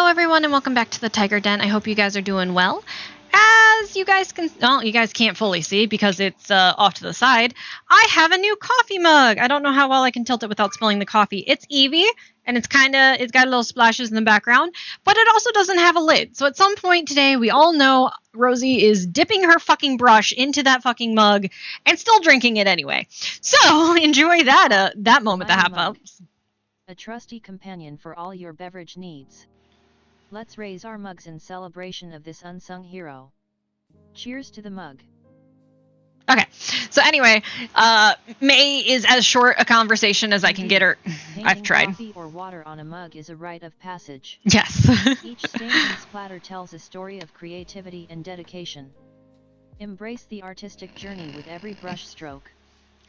everyone, and welcome back to the Tiger Den. I hope you guys are doing well. As you guys can, well, you guys can't fully see because it's off to the side. I have a new coffee mug. I don't know how well I can tilt it without spilling the coffee. It's Eevee, and it's got little splashes in the background, but it also doesn't have a lid. So at some point today, we all know Rosie is dipping her fucking brush into that fucking mug and still drinking it anyway. So enjoy that moment that happens. A trusty companion for all your beverage needs. Let's raise our mugs in celebration of this unsung hero. Cheers to the mug. Okay, so anyway, May is as short a conversation as I can get her. I've tried. Coffee or water on a mug is a rite of passage. Yes. Each stain and splatter tells a story of creativity and dedication. Embrace the artistic journey with every brush stroke.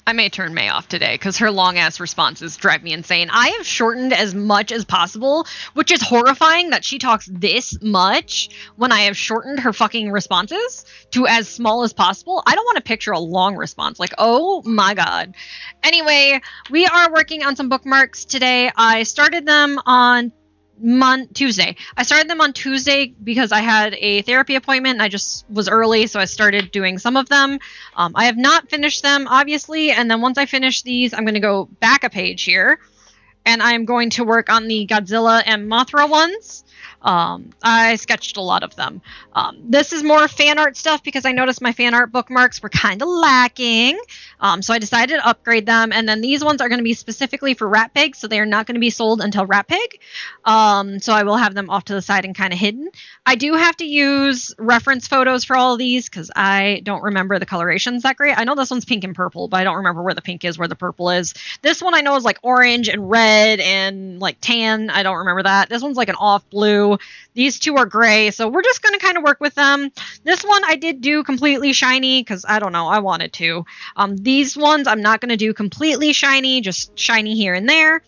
I may turn May off today because her long-ass responses drive me insane. I have shortened as much as possible, which is horrifying that she talks this much when I have shortened her fucking responses to as small as possible. I don't want to picture a long response. Like, oh my god. Anyway, we are working on some bookmarks today. I started them on Tuesday. I started them on Tuesday because I had a therapy appointment and I just was early, so I started doing some of them. I have not finished them, obviously, and then once I finish these, I'm going to go back a page here, and I'm going to work on the Godzilla and Mothra ones. I sketched a lot of them. This is more fan art stuff because I noticed my fan art bookmarks were kind of lacking. So I decided to upgrade them. And then these ones are going to be specifically for Rappig, so they are not going to be sold until Rappig. So I will have them off to the side and kind of hidden. I do have to use reference photos for all of these because I don't remember the colorations that great. I know this one's pink and purple, but I don't remember where the pink is, where the purple is. This one I know is like orange and red and like tan. I don't remember that. This one's like an off blue. These two are gray, so we're just going to kind of work with them. This one I did do completely shiny because, I don't know, I wanted to. These ones I'm not going to do completely shiny, just shiny here and there.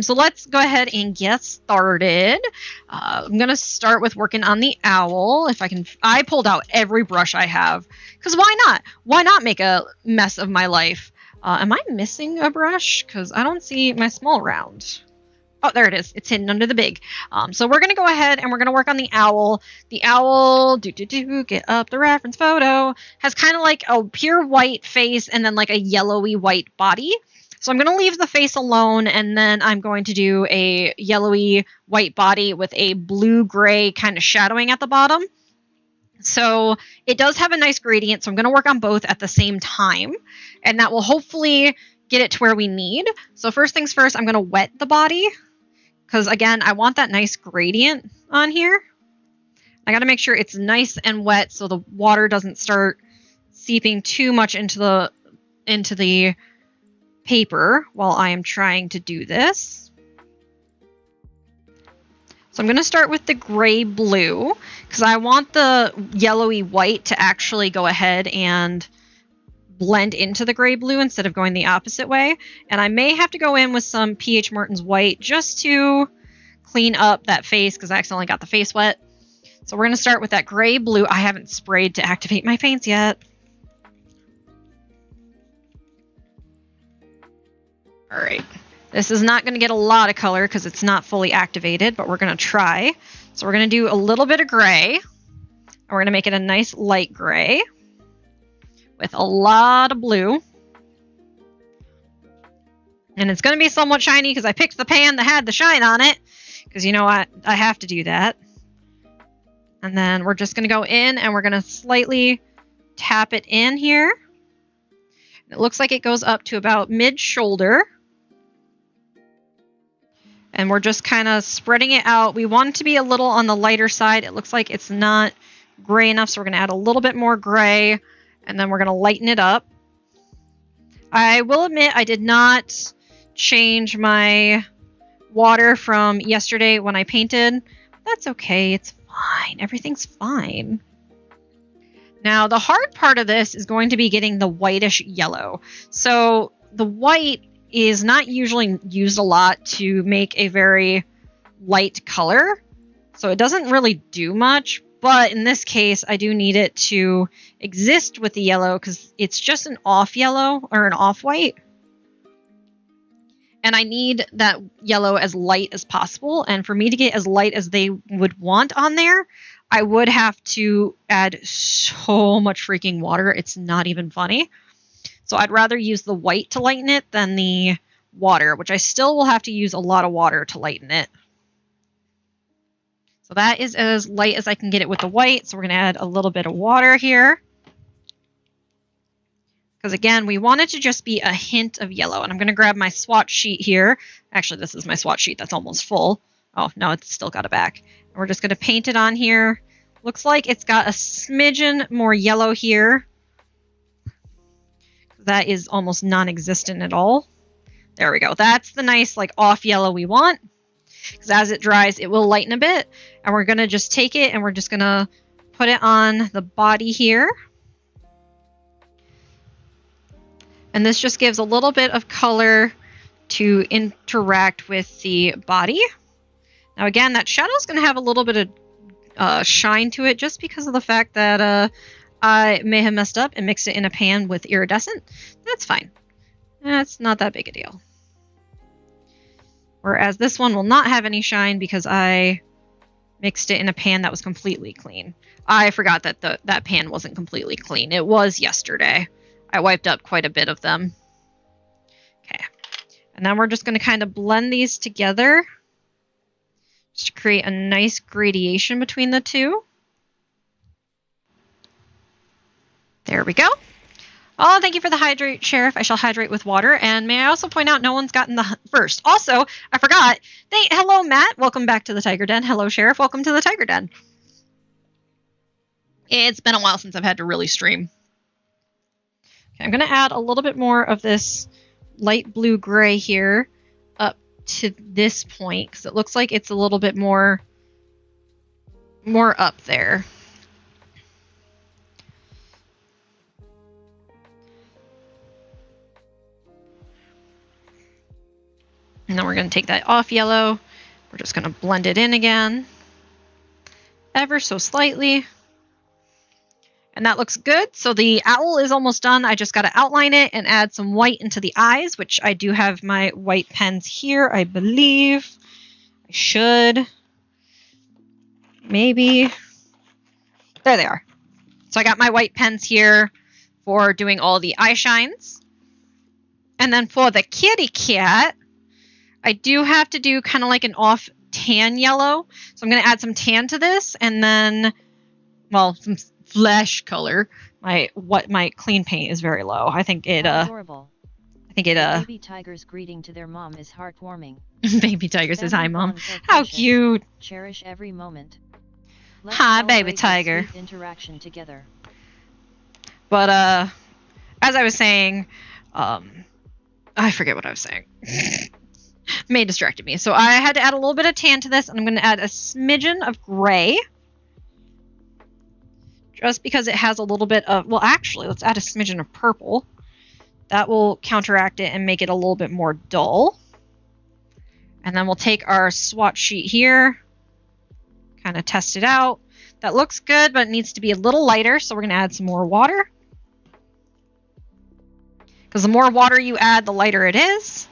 So let's go ahead and get started. I'm going to start with working on the owl. If I can, I pulled out every brush I have because why not? Why not make a mess of my life? Am I missing a brush? Because I don't see my small round. Oh, there it is. It's hidden under the big. So we're going to go ahead and we're going to work on the owl. The owl, get up the reference photo, has kind of like a pure white face and then like a yellowy white body. So I'm going to leave the face alone, and then I'm going to do a yellowy white body with a blue-gray kind of shadowing at the bottom. So it does have a nice gradient, so I'm going to work on both at the same time, and that will hopefully get it to where we need. So first things first, I'm going to wet the body. Because, again, I want that nice gradient on here. I got to make sure it's nice and wet so the water doesn't start seeping too much into the paper while I am trying to do this. So I'm going to start with the gray-blue because I want the yellowy white to actually go ahead and blend into the gray blue instead of going the opposite way. And I may have to go in with some P.H. Martin's white just to clean up that face because I accidentally got the face wet. So we're going to start with that gray blue. I haven't sprayed to activate my paints yet. All right. This is not going to get a lot of color because it's not fully activated, but we're going to try. So we're going to do a little bit of gray. And we're going to make it a nice light gray with a lot of blue. And it's going to be somewhat shiny because I picked the pan that had the shine on it. Because, you know, I have to do that. And then we're just going to go in and we're going to slightly tap it in here. It looks like it goes up to about mid-shoulder. And we're just kind of spreading it out. We want it to be a little on the lighter side. It looks like it's not gray enough, so we're going to add a little bit more gray. And then we're going to lighten it up. I will admit I did not change my water from yesterday when I painted. That's okay. It's fine. Everything's fine. Now, the hard part of this is going to be getting the whitish yellow. So the white is not usually used a lot to make a very light color. So it doesn't really do much. But in this case, I do need it to exist with the yellow because it's just an off yellow or an off white. And I need that yellow as light as possible. And for me to get as light as they would want on there, I would have to add so much freaking water. It's not even funny. So I'd rather use the white to lighten it than the water, which I still will have to use a lot of water to lighten it. So that is as light as I can get it with the white. So we're going to add a little bit of water here. Because again, we want it to just be a hint of yellow. And I'm going to grab my swatch sheet here. Actually, this is my swatch sheet that's almost full. Oh, no, it's still got a back. And we're just going to paint it on here. Looks like it's got a smidgen more yellow here. That is almost non-existent at all. There we go. That's the nice like off yellow we want. Because as it dries, it will lighten a bit. And we're going to just take it and we're just going to put it on the body here. And this just gives a little bit of color to interact with the body. Now again, that shadow is going to have a little bit of shine to it just because of the fact that I may have messed up and mixed it in a pan with iridescent. That's fine. That's not that big a deal. Whereas this one will not have any shine because I mixed it in a pan that was completely clean. I forgot that that pan wasn't completely clean. It was yesterday. I wiped up quite a bit of them. Okay. And then we're just going to kind of blend these together just to create a nice gradation between the two. There we go. Oh, thank you for the hydrate, Sheriff. I shall hydrate with water. And may I also point out no one's gotten the first. Also, I forgot. Hello, Matt. Welcome back to the Tiger Den. Hello, Sheriff. Welcome to the Tiger Den. It's been a while since I've had to really stream. Okay, I'm going to add a little bit more of this light blue gray here up to this point because it looks like it's a little bit more up there. And then we're going to take that off yellow. We're just going to blend it in again, ever so slightly. And that looks good. So the owl is almost done. I just got to outline it and add some white into the eyes, which I do have my white pens here, I believe. I should. Maybe. There they are. So I got my white pens here for doing all the eye shines. And then for the kitty cat, I do have to do kind of like an off tan yellow. So I'm going to add some tan to this and then, well, some flesh color. My clean paint is very low. I think it adorable. Baby tiger's greeting to their mom is heartwarming. Baby tiger says hi, Mom. How cute. Cherish every moment. Let's hi, baby tiger. Interaction together. But as I was saying, I forget what I was saying. May distracted me. So I had to add a little bit of tan to this, and I'm going to add a smidgen of gray. Just because it has a little bit of, well, actually, let's add a smidgen of purple. That will counteract it and make it a little bit more dull. And then we'll take our swatch sheet here, kind of test it out. That looks good, but it needs to be a little lighter, so we're going to add some more water. Because the more water you add, the lighter it is.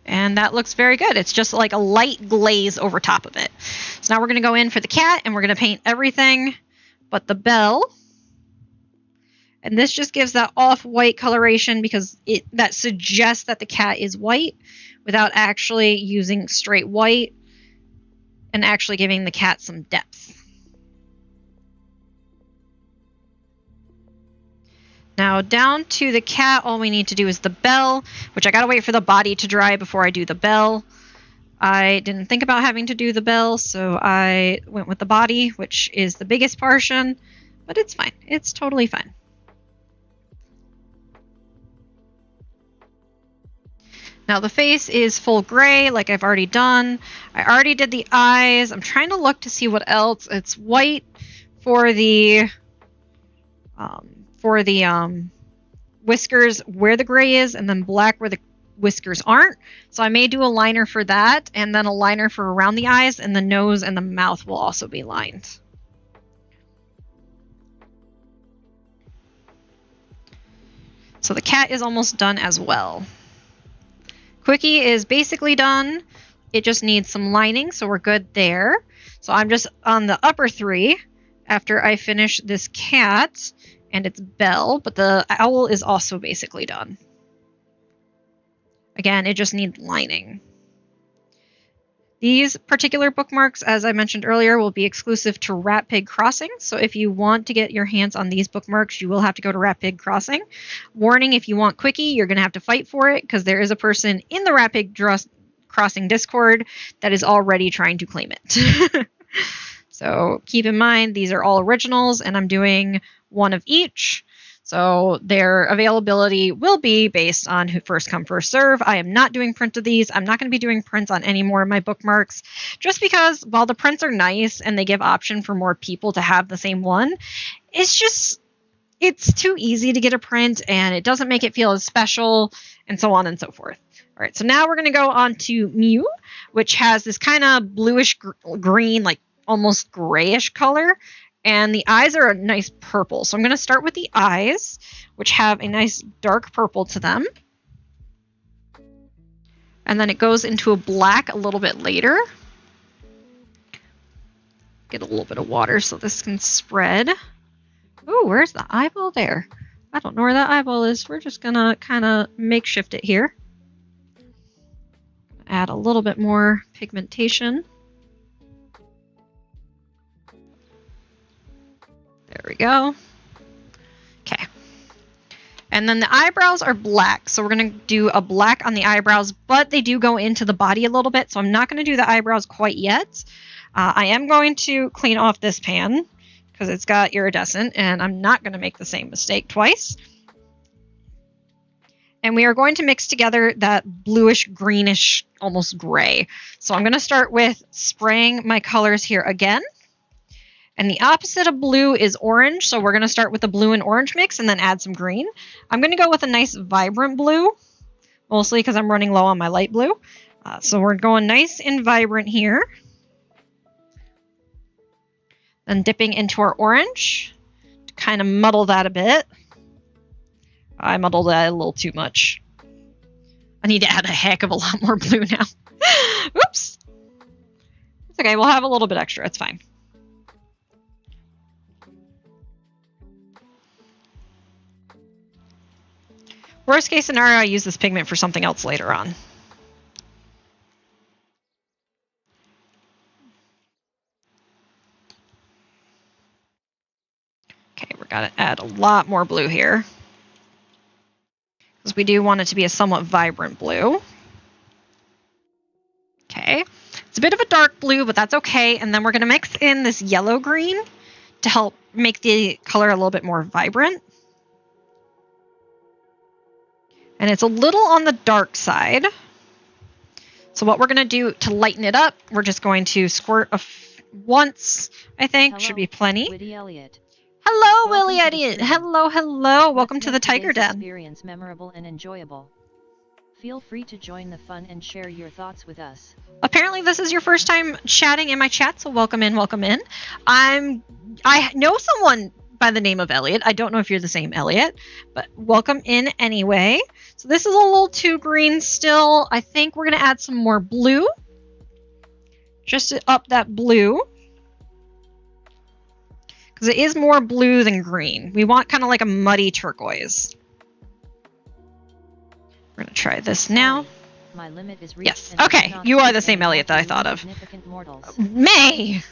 And that looks very good. It's just like a light glaze over top of it. So now we're going to go in for the cat, and we're going to paint everything but the bell. And this just gives that off-white coloration because that suggests that the cat is white without actually using straight white and actually giving the cat some depth. Now down to the cat, all we need to do is the bell, which I gotta wait for the body to dry before I do the bell. I didn't think about having to do the bell, so I went with the body, which is the biggest portion, but it's fine. It's totally fine. Now the face is full gray, like I've already done. I already did the eyes. I'm trying to look to see what else. It's white for the whiskers where the gray is, and then black where the whiskers aren't. So I may do a liner for that, and then a liner for around the eyes, and the nose and the mouth will also be lined. So the cat is almost done as well. Quickie is basically done. It just needs some lining, so we're good there. So I'm just on the upper 3 after I finish this cat and its bell, but the owl is also basically done. Again, it just needs lining. These particular bookmarks, as I mentioned earlier, will be exclusive to Rappig Crossing. So if you want to get your hands on these bookmarks, you will have to go to Rappig Crossing. Warning, if you want Quickie, you're going to have to fight for it because there is a person in the Rappig Crossing Discord that is already trying to claim it. So keep in mind, these are all originals, and I'm doing one of each. So their availability will be based on who first come, first serve. I am not doing print of these. I'm not going to be doing prints on any more of my bookmarks, just because while the prints are nice and they give option for more people to have the same one, it's too easy to get a print and it doesn't make it feel as special and so on and so forth. All right, so now we're going to go on to Mew, which has this kind of bluish green, like almost grayish color. And the eyes are a nice purple. So I'm going to start with the eyes, which have a nice dark purple to them. And then it goes into a black a little bit later. Get a little bit of water so this can spread. Ooh, where's the eyeball there? I don't know where that eyeball is. We're just going to kind of makeshift it here. Add a little bit more pigmentation. There we go. Okay. And then the eyebrows are black. So we're going to do a black on the eyebrows, but they do go into the body a little bit. So I'm not going to do the eyebrows quite yet. I am going to clean off this pan because it's got iridescent, and I'm not going to make the same mistake twice. And we are going to mix together that bluish, greenish, almost gray. So I'm going to start with spraying my colors here again. And the opposite of blue is orange, so we're going to start with the blue and orange mix and then add some green. I'm going to go with a nice vibrant blue, mostly because I'm running low on my light blue. So we're going nice and vibrant here. Then dipping into our orange to kind of muddle that a bit. I muddled that a little too much. I need to add a heck of a lot more blue now. Oops. It's okay, we'll have a little bit extra, it's fine. Worst case scenario, I use this pigment for something else later on. Okay, we're going to add a lot more blue here, because we do want it to be a somewhat vibrant blue. Okay, it's a bit of a dark blue, but that's okay. And then we're going to mix in this yellow green to help make the color a little bit more vibrant. And it's a little on the dark side. So what we're going to do to lighten it up, we're just going to squirt once, I think. Hello, should be plenty. Willie Elliott. Hello, Willie Elliott. Hello, hello. Welcome to the Tiger Den. Experience memorable and enjoyable. Feel free to join the fun and share your thoughts with us. Apparently this is your first time chatting in my chat, so welcome in, welcome in. I know someone by the name of Elliot. I don't know if you're the same Elliot, but welcome in anyway. So this is a little too green still. I think we're going to add some more blue. Just to up that blue. Because it is more blue than green. We want kind of like a muddy turquoise. We're going to try this now. My limit is reached. Yes. Okay. You are the same Elliot that I thought of. May!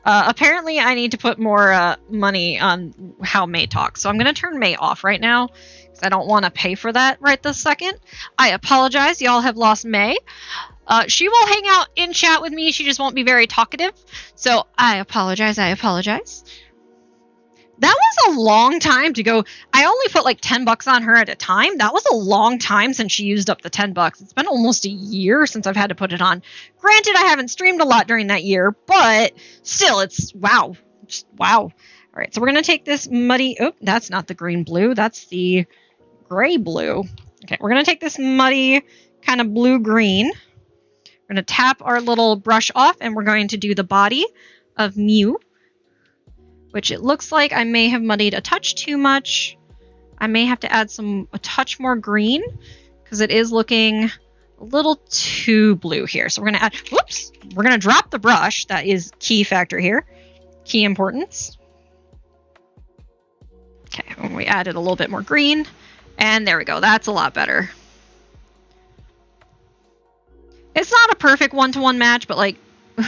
Apparently, I need to put more money on how May talks. So I'm going to turn May off right now, because I don't want to pay for that right this second. I apologize. Y'all have lost May. She will hang out in chat with me. She just won't be very talkative. So I apologize. I apologize. That was a long time to go. I only put like $10 on her at a time. That was a long time since she used up the $10. It's been almost a year since I've had to put it on. Granted, I haven't streamed a lot during that year, but still, it's wow. Just wow. All right, so we're going to take this muddy... Oh, that's not the green blue. That's the gray blue. Okay, we're going to take this muddy kind of blue-green. We're going to tap our little brush off, and we're going to do the body of Mew, which it looks like I may have muddied a touch too much. I may have to add a touch more green because it is looking a little too blue here. So we're going to add, whoops, we're going to drop the brush. That is key factor here. Key importance. Okay, and we added a little bit more green. And there we go. That's a lot better. It's not a perfect one-to-one match, but like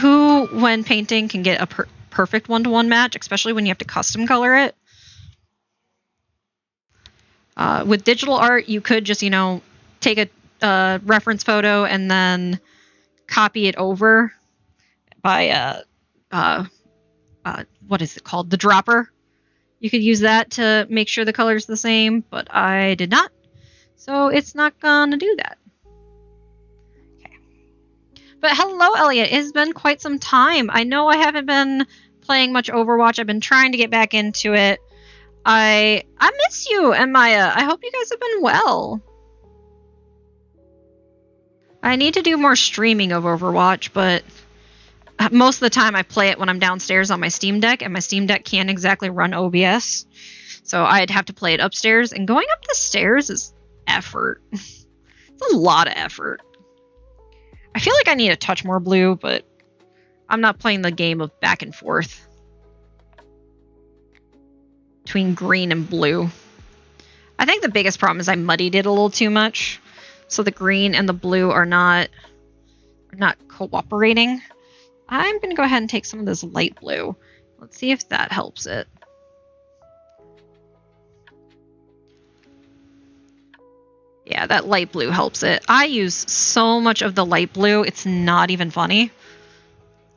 who, when painting, can get a perfect one-to-one match, especially when you have to custom color it? With digital art, you could just, take a reference photo and then copy it over by what is it called? The dropper. You could use that to make sure the color's the same, but I did not. So it's not gonna do that. Okay. But hello, Elliot. It has been quite some time. I know I haven't been playing much Overwatch. I've been trying to get back into it. I miss you, and Maya. I hope you guys have been well. I need to do more streaming of Overwatch, but most of the time I play it when I'm downstairs on my Steam Deck, and my Steam Deck can't exactly run OBS. So I'd have to play it upstairs, and going up the stairs is effort. It's a lot of effort. I feel like I need a touch more blue, but I'm not playing the game of back and forth between green and blue. I think the biggest problem is I muddied it a little too much. So the green and the blue are not cooperating. I'm going to go ahead and take some of this light blue. Let's see if that helps it. Yeah, that light blue helps it. I use so much of the light blue, it's not even funny.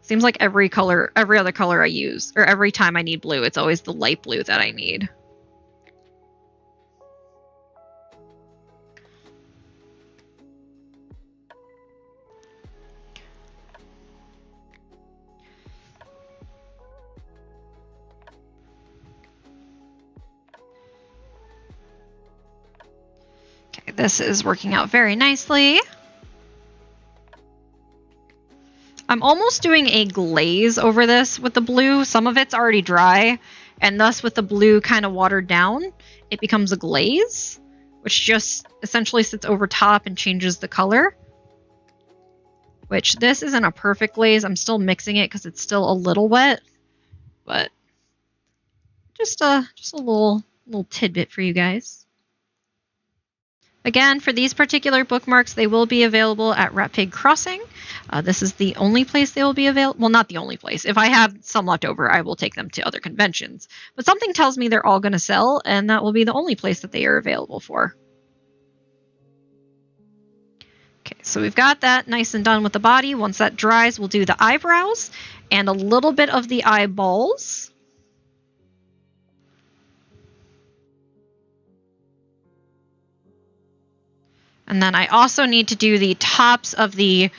Seems like every other color I use, or every time I need blue, it's always the light blue that I need. Okay, this is working out very nicely. I'm almost doing a glaze over this with the blue. Some of it's already dry, and thus with the blue kind of watered down, it becomes a glaze, which just essentially sits over top and changes the color. Which this isn't a perfect glaze. I'm still mixing it because it's still a little wet, but just a little tidbit for you guys. Again, for these particular bookmarks, they will be available at Rappig Crossing. This is the only place they will be available. Well, not the only place. If I have some left over, I will take them to other conventions. But something tells me they're all going to sell, and that will be the only place that they are available for. Okay, so we've got that nice and done with the body. Once that dries, we'll do the eyebrows and a little bit of the eyeballs. And then I also need to do the tops of the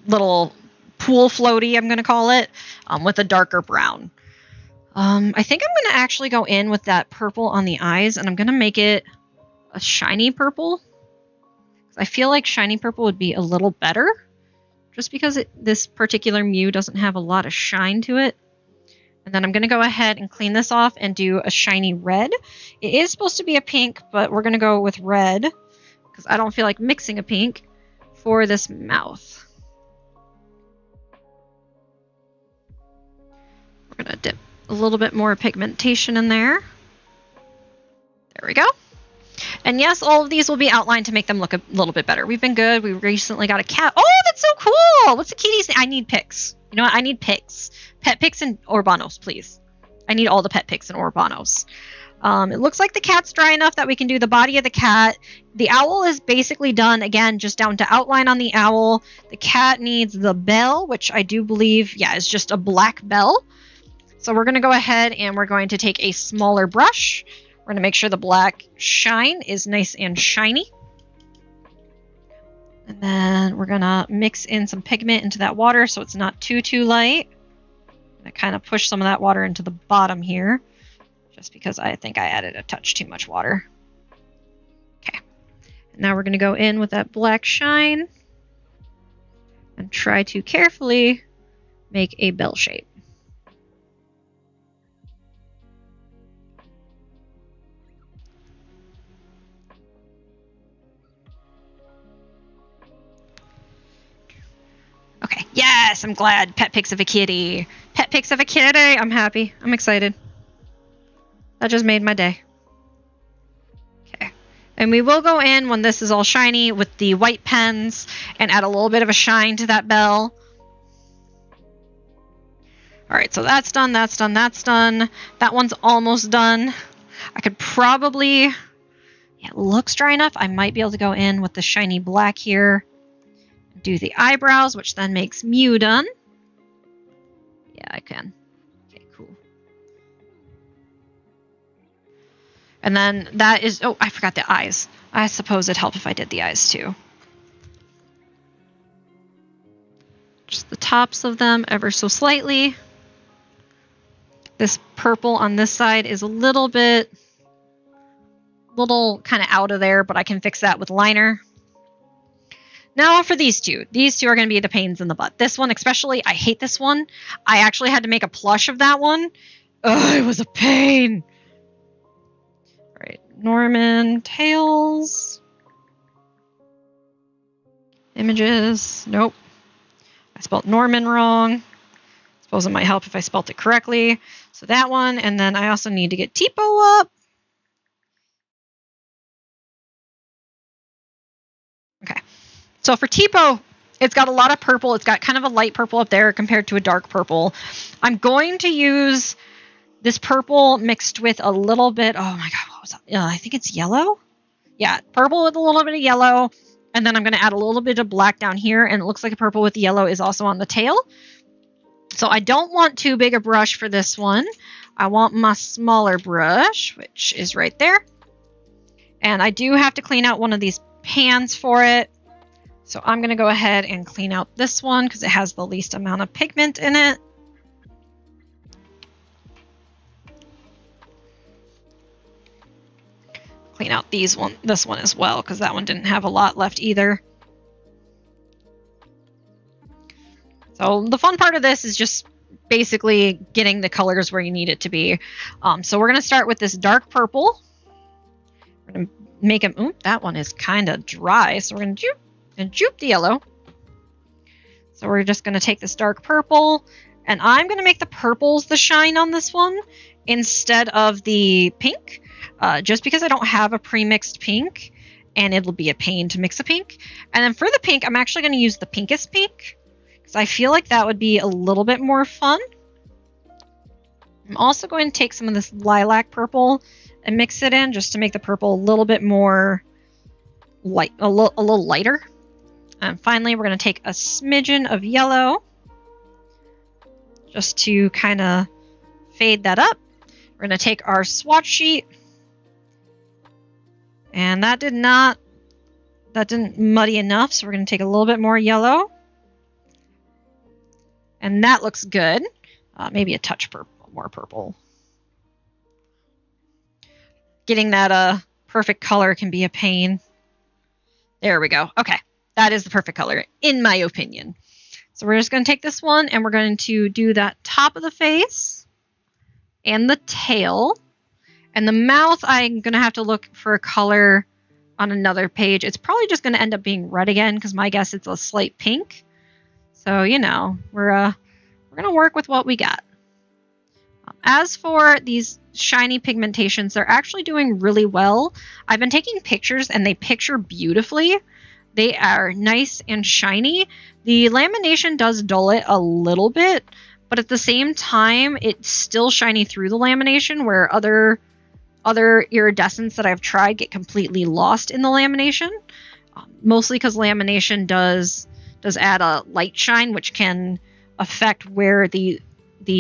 little pool floaty, I'm going to call it, with a darker brown. I think I'm going to actually go in with that purple on the eyes, and I'm going to make it a shiny purple. I feel like shiny purple would be a little better, just because this particular Mew doesn't have a lot of shine to it. And then I'm going to go ahead and clean this off and do a shiny red. It is supposed to be a pink, but we're going to go with red because I don't feel like mixing a pink for this mouth. We're going to dip a little bit more pigmentation in there. There we go. And yes, all of these will be outlined to make them look a little bit better. We've been good. We recently got a cat. Oh, that's so cool. What's the kitty's name? I need pics. You know what? I need pics. Pet pics and Urbanos, please. I need all the pet pics and Urbanos. It looks like the cat's dry enough that we can do the body of the cat. The owl is basically done. Again, just down to outline on the owl. The cat needs the bell, which I do believe, yeah, is just a black bell. So we're going to go ahead and we're going to take a smaller brush. We're going to make sure the black shine is nice and shiny. And then we're going to mix in some pigment into that water so it's not too light. I kind of push some of that water into the bottom here, just because I think I added a touch too much water. Okay. And now we're going to go in with that black shine and try to carefully make a bell shape. Yes, I'm glad. Pet pics of a kitty. Pet pics of a kitty. I'm happy. I'm excited. That just made my day. Okay. And we will go in when this is all shiny with the white pens and add a little bit of a shine to that bell. Alright, so that's done, that's done, that's done. That one's almost done. I could probably... Yeah, it looks dry enough. I might be able to go in with the shiny black here. Do the eyebrows, which then makes Mew done. Yeah, I can. Okay, cool. And then that is... Oh, I forgot the eyes. I suppose it'd help if I did the eyes too. Just the tops of them ever so slightly. This purple on this side is a little kind of out of there, but I can fix that with liner. Now for these two. These two are going to be the pains in the butt. This one especially, I hate this one. I actually had to make a plush of that one. Ugh, it was a pain. All right, Norman, tails. Images, nope. I spelled Norman wrong. Suppose it might help if I spelled it correctly. So that one, and then I also need to get Tipo up. Okay. So for Tipo, it's got a lot of purple. It's got kind of a light purple up there compared to a dark purple. I'm going to use this purple mixed with a little bit... Oh my god, what was that? I think it's yellow? Yeah, purple with a little bit of yellow. And then I'm going to add a little bit of black down here. And it looks like a purple with yellow is also on the tail. So I don't want too big a brush for this one. I want my smaller brush, which is right there. And I do have to clean out one of these pans for it. So I'm going to go ahead and clean out this one because it has the least amount of pigment in it. Clean out this one as well because that one didn't have a lot left either. So the fun part of this is just basically getting the colors where you need it to be. So we're going to start with this dark purple. We're going to make them... Ooh, that one is kind of dry. So we're going to jupe the yellow. So we're just going to take this dark purple. And I'm going to make the purples the shine on this one instead of the pink. Just because I don't have a pre-mixed pink. And it'll be a pain to mix a pink. And then for the pink, I'm actually going to use the pinkest pink. I feel like that would be a little bit more fun. I'm also going to take some of this lilac purple and mix it in just to make the purple a little bit more light, a little lighter. And finally, we're going to take a smidgen of yellow just to kind of fade that up. We're going to take our swatch sheet, and that didn't muddy enough, so we're going to take a little bit more yellow. And that looks good. Maybe a touch more purple. Getting that perfect color can be a pain. There we go. Okay, that is the perfect color, in my opinion. So we're just going to take this one, and we're going to do that top of the face and the tail. And the mouth, I'm going to have to look for a color on another page. It's probably just going to end up being red again, because my guess it's a slight pink. So, you know, we're going to work with what we got. As for these shiny pigmentations, they're actually doing really well. I've been taking pictures, and they picture beautifully. They are nice and shiny. The lamination does dull it a little bit, but at the same time, it's still shiny through the lamination, where other iridescents that I've tried get completely lost in the lamination. Mostly because lamination does add a light shine, which can affect where the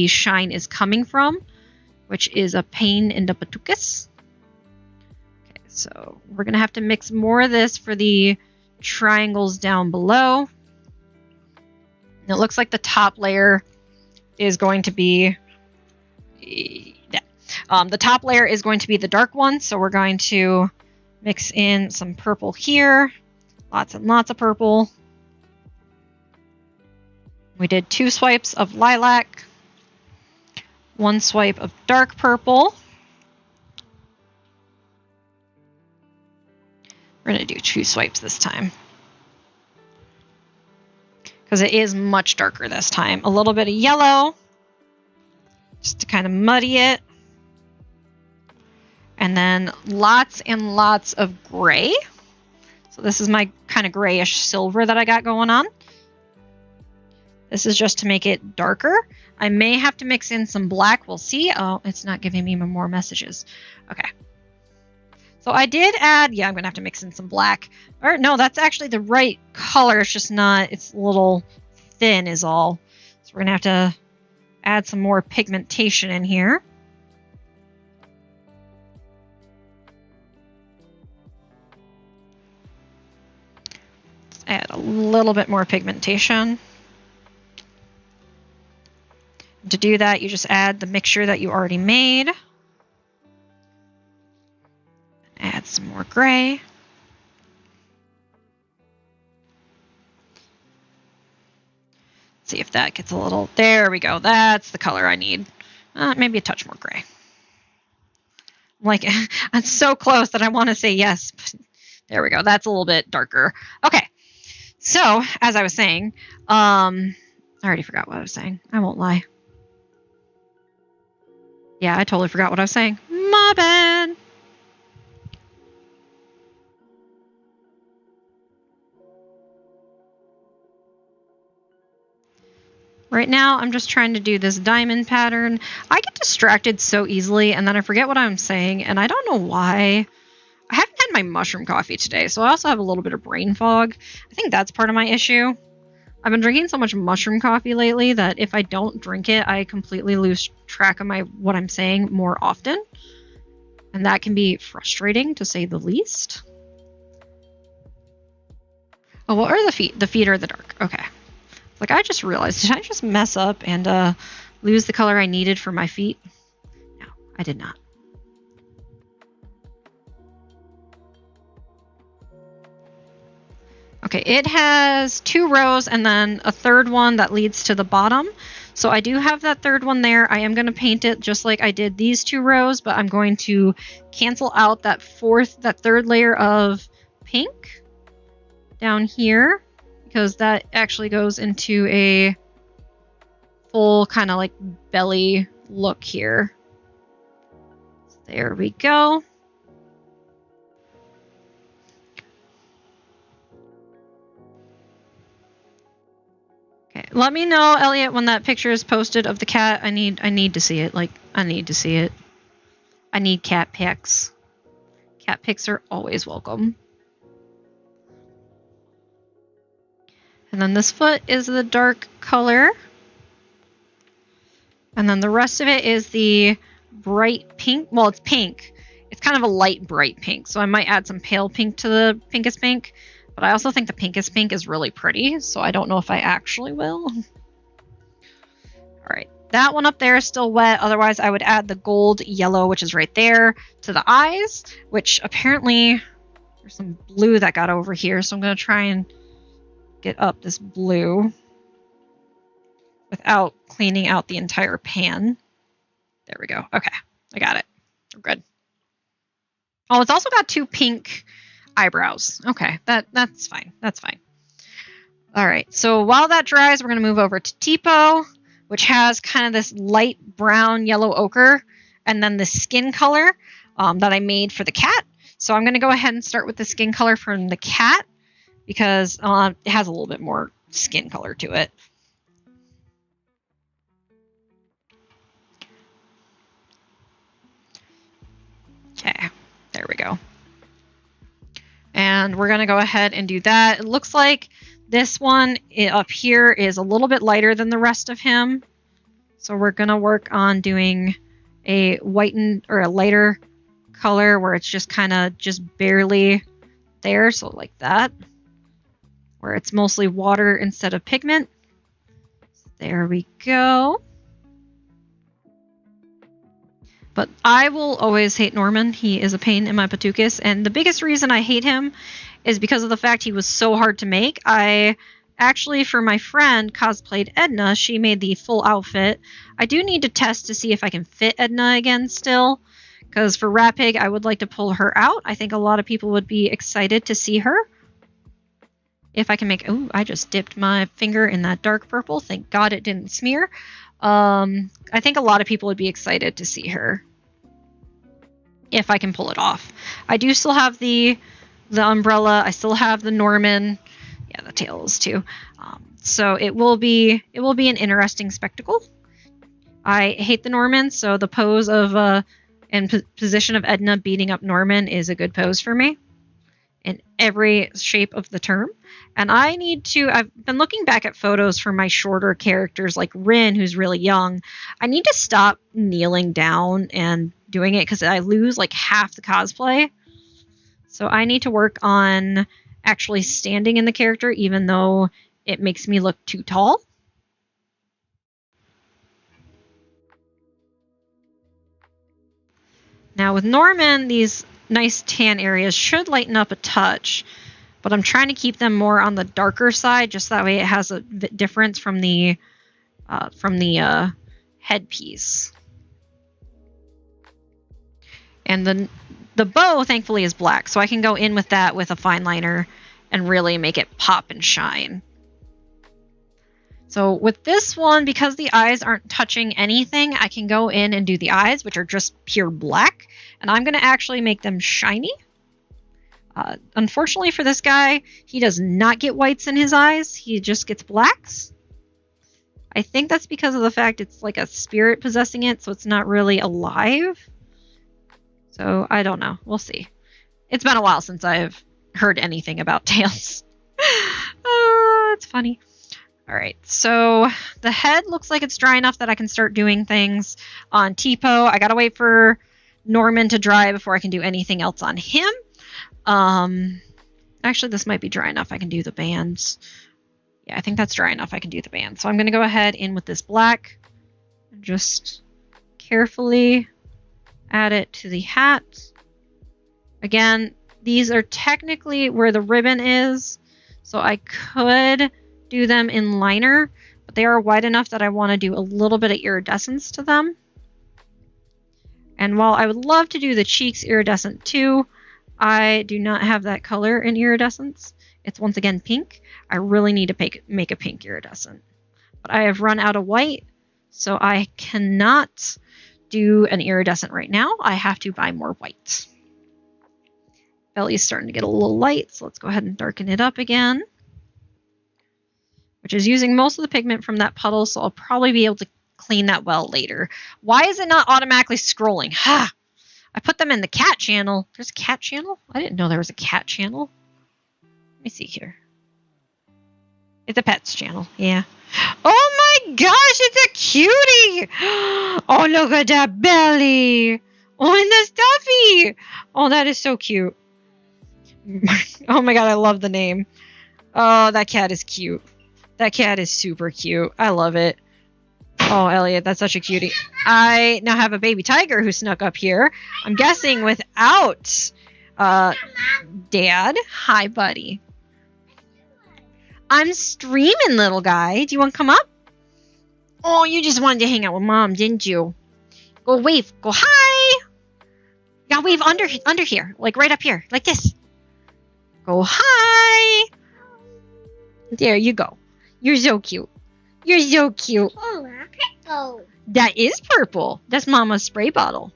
shine is coming from, which is a pain in the patukas. Okay, so we're going to have to mix more of this for the triangles down below. And it looks like the top layer is going to be... the top layer is going to be the dark one, so we're going to mix in some purple here. Lots and lots of purple. We did 2 swipes of lilac, 1 swipe of dark purple. We're going to do 2 swipes this time, because it is much darker this time. A little bit of yellow, just to kind of muddy it. And then lots and lots of gray. So this is my kind of grayish silver that I got going on. This is just to make it darker. I may have to mix in some black. We'll see. Oh, it's not giving me more messages. Okay. So I did add, yeah, I'm going to have to mix in some black. Or no, that's actually the right color. It's just not, it's a little thin is all. So we're going to have to add some more pigmentation in here. Let's add a little bit more pigmentation. To do that, you just add the mixture that you already made. Add some more gray. See if that gets a little, there we go. That's the color I need. Maybe a touch more gray. Like, I'm so close that I want to say yes. But there we go. That's a little bit darker. Okay. So, as I was saying, I already forgot what I was saying. I won't lie. Yeah, I totally forgot what I was saying. My bad. Right now, I'm just trying to do this diamond pattern. I get distracted so easily, and then I forget what I'm saying, and I don't know why. I haven't had my mushroom coffee today, so I also have a little bit of brain fog. I think that's part of my issue. I've been drinking so much mushroom coffee lately that if I don't drink it, I completely lose track of what I'm saying more often. And that can be frustrating, to say the least. Oh, what are the feet? The feet are the dark. Okay. Like, I just realized, did I just mess up and lose the color I needed for my feet? No, I did not. Okay, it has 2 rows and then a third one that leads to the bottom. So I do have that third one there. I am going to paint it just like I did these 2 rows, but I'm going to cancel out that third layer of pink down here, because that actually goes into a full kind of like belly look here. There we go. Okay, let me know, Elliot, when that picture is posted of the cat. I need to see it. Like, I need to see it. I need cat pics. Cat pics are always welcome. And then this foot is the dark color. And then the rest of it is the bright pink. Well, it's pink. It's kind of a light bright pink. So I might add some pale pink to the pinkest pink. But I also think the pinkest pink is really pretty. So I don't know if I actually will. All right. That one up there is still wet. Otherwise, I would add the gold yellow, which is right there, to the eyes. Which apparently there's some blue that got over here. So I'm going to try and get up this blue without cleaning out the entire pan. There we go. Okay, I got it. We're good. Oh, it's also got 2 pink eyebrows. Okay, that's fine. That's fine. All right, so while that dries, we're going to move over to Tipo, which has kind of this light brown yellow ochre, and then the skin color that I made for the cat. So I'm going to go ahead and start with the skin color from the cat, because it has a little bit more skin color to it. Okay, there we go. And we're going to go ahead and do that. It looks like this one up here is a little bit lighter than the rest of him. So we're going to work on doing a whitened or a lighter color where it's just kind of just barely there. So like that. Where it's mostly water instead of pigment. There we go. But I will always hate Norman. He is a pain in my patukas. And the biggest reason I hate him is because of the fact he was so hard to make. I actually, for my friend, cosplayed Edna. She made the full outfit. I do need to test to see if I can fit Edna again still. Because for Rappig, I would like to pull her out. I think a lot of people would be excited to see her. If I can make... Oh, I just dipped my finger in that dark purple. Thank God it didn't smear. I think a lot of people would be excited to see her. If I can pull it off. I do still have the umbrella. I still have the Norman. Yeah, the tails too. So it will be an interesting spectacle. I hate the Norman, so the pose of and position of Edna beating up Norman is a good pose for me in every shape of the term. And I need to, I've been looking back at photos for my shorter characters like Rin, who's really young. I need to stop kneeling down and doing it because I lose like half the cosplay. So I need to work on actually standing in the character, even though it makes me look too tall. Now with Norman, these nice tan areas should lighten up a touch, but I'm trying to keep them more on the darker side, just that way it has a bit difference from the headpiece. And the bow, thankfully, is black, so I can go in with that with a fine liner and really make it pop and shine. So with this one, because the eyes aren't touching anything, I can go in and do the eyes, which are just pure black, and I'm going to actually make them shiny. Unfortunately for this guy, he does not get whites in his eyes. He just gets blacks. I think that's because of the fact it's like a spirit possessing it, so it's not really alive. So I don't know. We'll see. It's been a while since I've heard anything about tails. It's funny. All right, so the head looks like it's dry enough that I can start doing things on Tipo. I gotta wait for Norman to dry before I can do anything else on him. Actually, this might be dry enough I can do the bands. Yeah, I think that's dry enough I can do the bands. So I'm gonna go ahead in with this black and just carefully add it to the hat. Again, these are technically where the ribbon is, so I could do them in liner, but they are wide enough that I want to do a little bit of iridescence to them. And while I would love to do the cheeks iridescent too, I do not have that color in iridescence. It's once again pink. I really need to make a pink iridescent. But I have run out of white, so I cannot do an iridescent right now. I have to buy more white. Belly's starting to get a little light, so let's go ahead and darken it up again. Which is using most of the pigment from that puddle, so I'll probably be able to clean that well later. Why is it not automatically scrolling? Ha! I put them in the cat channel. There's a cat channel? I didn't know there was a cat channel. Let me see here. It's a pets channel, yeah. Oh my gosh, it's a cutie! Oh, look at that belly! Oh, and the stuffy! Oh, that is so cute. Oh my god, I love the name. Oh, that cat is cute. That cat is super cute. I love it. Oh, Elliot, that's such a cutie. I now have a baby tiger who snuck up here. I'm guessing without Dad. Hi, buddy. I'm streaming, little guy. Do you want to come up? Oh, you just wanted to hang out with Mom, didn't you? Go wave. Go hi. You gotta wave under here. Like right up here. Like this. Go hi. There you go. You're so cute. You're so cute. Oh, purple. That is purple. That's Mama's spray bottle.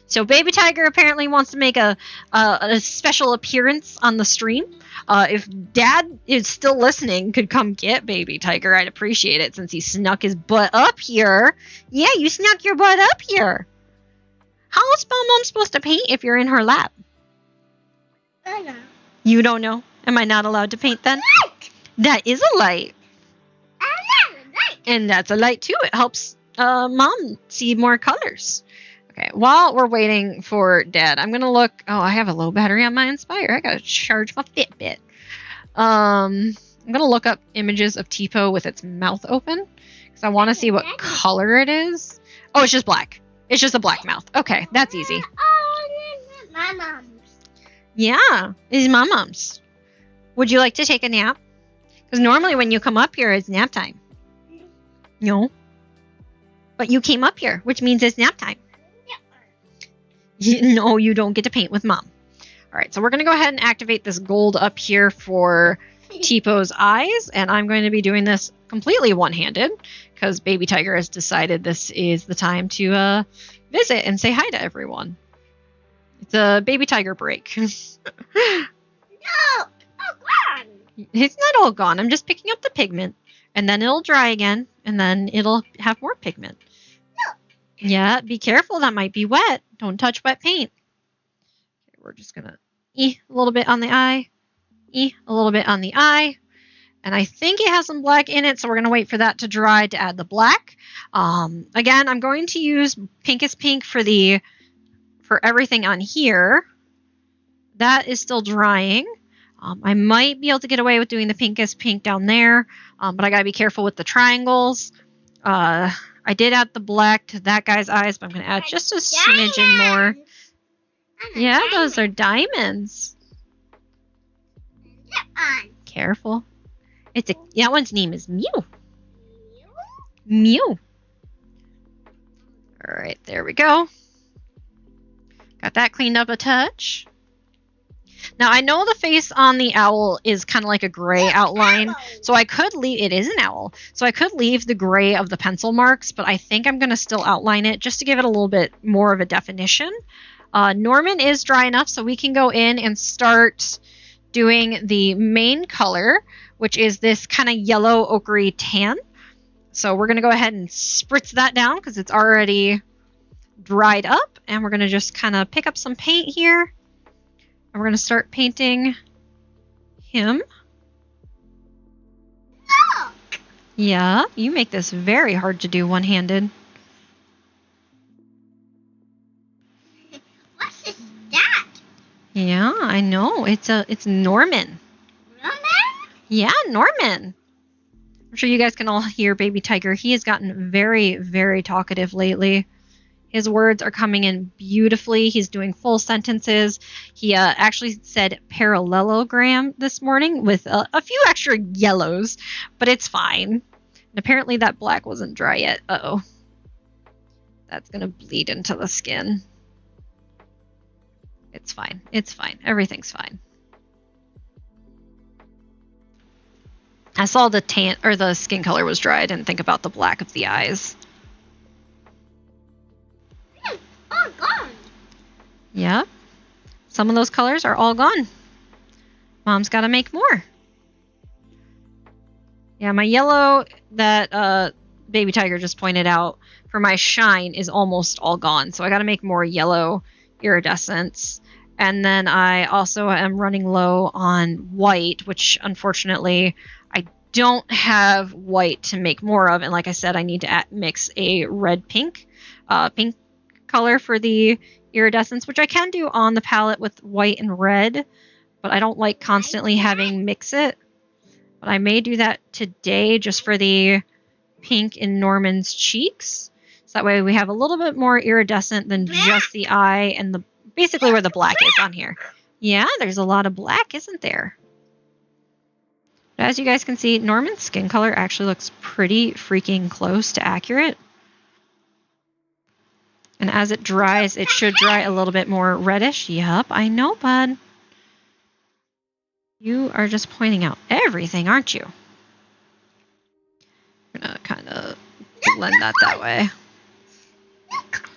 So Baby Tiger apparently wants to make a special appearance on the stream. If Dad is still listening, could come get Baby Tiger. I'd appreciate it since he snuck his butt up here. Yeah, you snuck your butt up here. How is Mom supposed to paint if you're in her lap? I know. You don't know? Am I not allowed to paint then? Light. That is a light. I know, light. And that's a light too. It helps Mom see more colors. Okay, while we're waiting for Dad, I'm going to look... Oh, I have a low battery on my Inspire. I got to charge my Fitbit. I'm going to look up images of Tipo with its mouth open. Because I want to see what color it is. Oh, it's just black. It's just a black mouth. Okay, that's easy. Oh, my mom's. Yeah, it's my mom's. Would you like to take a nap? Because normally when you come up here, it's nap time. No. But you came up here, which means it's nap time. No, you don't get to paint with Mom. All right, so we're going to go ahead and activate this gold up here for Tipo eyes, and I'm going to be doing this completely one-handed because Baby Tiger has decided this is the time to visit and say hi to everyone. It's a Baby Tiger break. No! Oh, God! It's not all gone. I'm just picking up the pigment, and then it'll dry again, and then it'll have more pigment. No. Yeah, be careful. That might be wet. Don't touch wet paint. Okay, we're just going to a little bit on the eye, a little bit on the eye. And I think it has some black in it, so we're going to wait for that to dry to add the black. Again, I'm going to use Pinkest Pink for everything on here. That is still drying. I might be able to get away with doing the Pinkest Pink down there, but I got to be careful with the triangles. I did add the black to that guy's eyes, but I'm going to add just a smidgen more. Yeah, those are diamonds. Careful. That one's name is Mew. Mew. All right, there we go. Got that cleaned up a touch. Now, I know the face on the owl is kind of like a gray outline, so I could leave... It is an owl. So I could leave the gray of the pencil marks, but I think I'm going to still outline it just to give it a little bit more of a definition. Norman is dry enough, so we can go in and start doing the main color, which is this kind of yellow ochre tan. So we're going to go ahead and spritz that down because it's already dried up. And we're going to just kind of pick up some paint here. And we're going to start painting him. No! Yeah, you make this very hard to do one-handed. What's this that? Yeah, I know. It's Norman. Roman? Yeah, Norman. I'm sure you guys can all hear Baby Tiger. He has gotten very, very talkative lately. His words are coming in beautifully. He's doing full sentences. He actually said parallelogram this morning with a few extra yellows, but it's fine. And apparently that black wasn't dry yet. Uh-oh. That's going to bleed into the skin. It's fine. It's fine. Everything's fine. I saw the tan or the skin color was dry. I didn't think about the black of the eyes. All gone. Yeah. Some of those colors are all gone. Mom's got to make more. Yeah, my yellow that Baby Tiger just pointed out for my shine is almost all gone. So I got to make more yellow iridescence. And then I also am running low on white, which unfortunately I don't have white to make more of. And like I said, I need to mix a red-pink pink color for the iridescence, which I can do on the palette with white and red, but I don't like constantly having mix it. But I may do that today just for the pink in Norman's cheeks. So that way we have a little bit more iridescent than just the eye and the basically where the black is on here. Yeah, there's a lot of black, isn't there? But as you guys can see, Norman's skin color actually looks pretty freaking close to accurate. And as it dries, it should dry a little bit more reddish. Yup, I know, bud. You are just pointing out everything, aren't you? I'm going to kind of blend that way.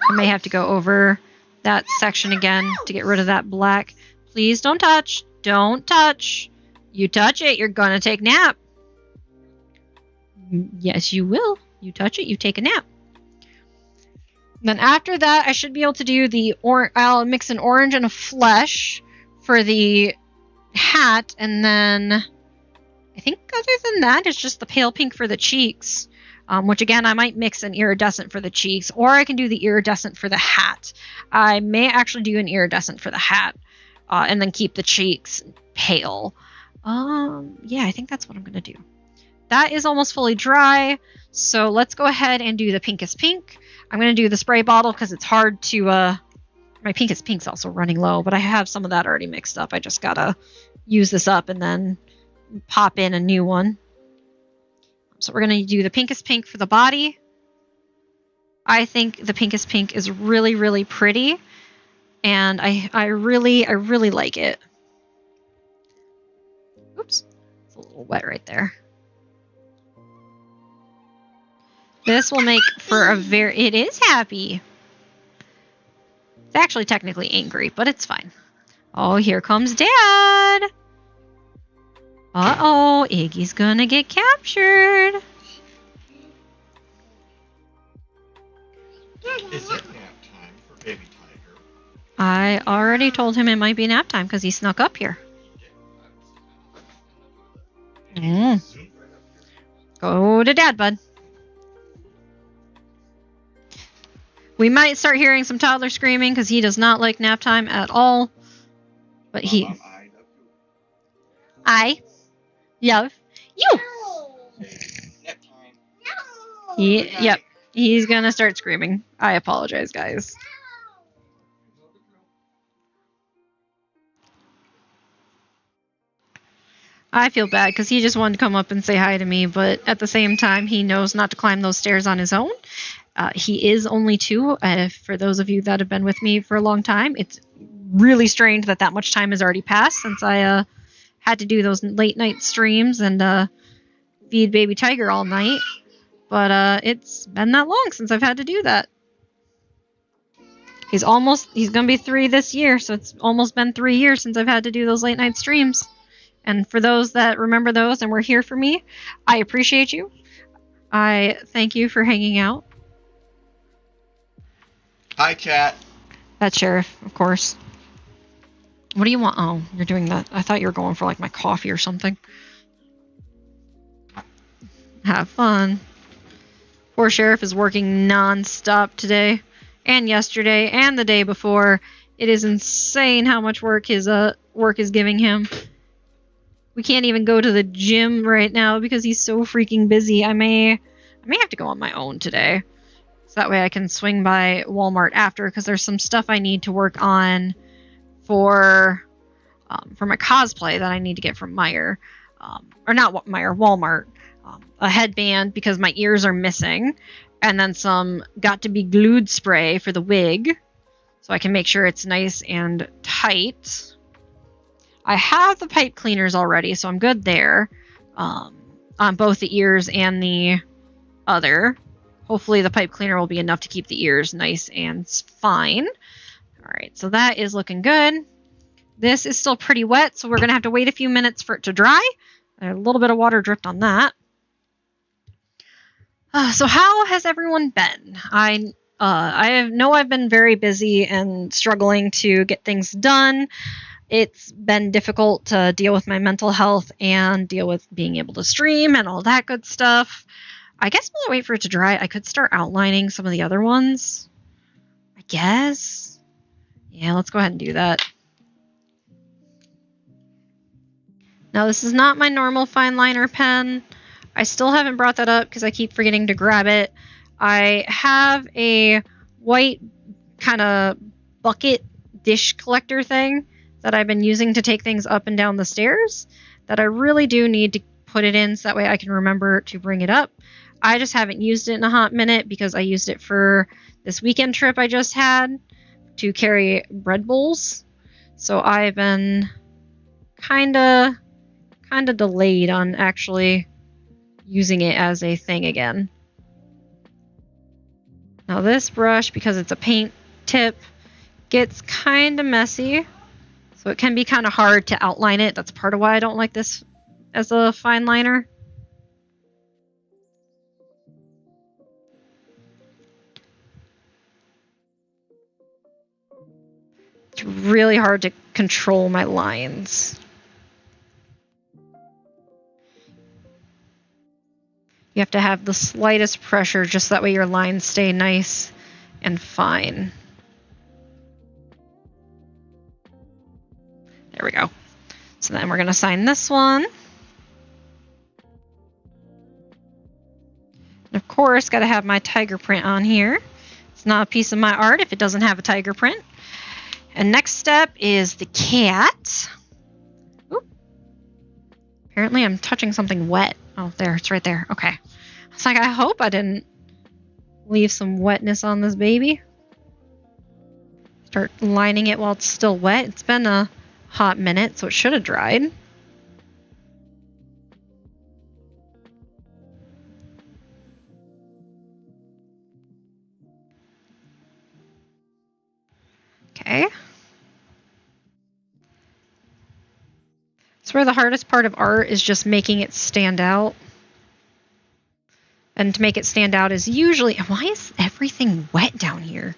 I may have to go over that section again to get rid of that black. Please don't touch. Don't touch. You touch it, you're going to take a nap. Yes, you will. You touch it, you take a nap. Then after that, I should be able to do the I'll mix an orange and a flesh for the hat, and then I think other than that, it's just the pale pink for the cheeks, which again, I might mix an iridescent for the cheeks, or I can do the iridescent for the hat. I may actually do an iridescent for the hat, and then keep the cheeks pale. Yeah, I think that's what I'm going to do. That is almost fully dry, so let's go ahead and do the Pinkest Pink. I'm going to do the spray bottle because it's hard to, my Pinkest Pink's also running low, but I have some of that already mixed up. I just got to use this up and then pop in a new one. So we're going to do the Pinkest Pink for the body. I think the Pinkest Pink is really, really pretty, and I really like it. Oops. It's a little wet right there. This will make for a very... It is happy. It's actually technically angry, but it's fine. Oh, here comes Dad. Uh-oh, Iggy's gonna get captured. Is it nap time for baby tiger? I already told him it might be nap time because he snuck up here. Go to Dad, bud. We might start hearing some toddler screaming because he does not like nap time at all. But he... Yep. You! Nap time. Yep. He's gonna start screaming. I apologize, guys. I feel bad because he just wanted to come up and say hi to me, but at the same time, he knows not to climb those stairs on his own. He is only 2. For those of you that have been with me for a long time, it's really strange that much time has already passed since I had to do those late night streams and feed baby tiger all night. But it's been that long since I've had to do that. He's gonna be 3 this year, so it's almost been 3 years since I've had to do those late night streams. And for those that remember those and were here for me, I appreciate you. I thank you for hanging out. Hi, chat. That's Sheriff, of course. What do you want? Oh, you're doing that. I thought you were going for like my coffee or something. Have fun. Poor Sheriff is working non-stop today and yesterday and the day before. It is insane how much work his work is giving him. We can't even go to the gym right now because he's so freaking busy. I may have to go on my own today. So that way I can swing by Walmart after because there's some stuff I need to work on for my cosplay that I need to get from Meijer. Or not Meijer, Walmart. A headband because my ears are missing. And then some got to be glued spray for the wig. So I can make sure it's nice and tight. I have the pipe cleaners already, so I'm good there. On both the ears and the other. Hopefully the pipe cleaner will be enough to keep the ears nice and fine. Alright, so that is looking good. This is still pretty wet, so we're going to have to wait a few minutes for it to dry. A little bit of water dripped on that. So how has everyone been? I know I've been very busy and struggling to get things done. It's been difficult to deal with my mental health and deal with being able to stream and all that good stuff. I guess while I wait for it to dry, I could start outlining some of the other ones. I guess. Yeah, let's go ahead and do that. Now, this is not my normal fine liner pen. I still haven't brought that up because I keep forgetting to grab it. I have a white kind of bucket dish collector thing that I've been using to take things up and down the stairs that I really do need to put it in so that way I can remember to bring it up. I just haven't used it in a hot minute because I used it for this weekend trip I just had to carry bread bowls. So I've been kind of delayed on actually using it as a thing again. Now this brush, because it's a paint tip, gets kind of messy. So it can be kind of hard to outline it. That's part of why I don't like this as a fine liner. It's really hard to control my lines. You have to have the slightest pressure just that way your lines stay nice and fine. There we go. So then we're going to sign this one. And of course, got to have my tiger print on here. It's not a piece of my art if it doesn't have a tiger print. And next step is the cat. Oop. Apparently I'm touching something wet. Oh, there, it's right there. Okay. I was like, I hope I didn't leave some wetness on this baby. Start lining it while it's still wet. It's been a hot minute, so it should have dried. Okay. That's where the hardest part of art is just making it stand out. And to make it stand out is usually... Why is everything wet down here?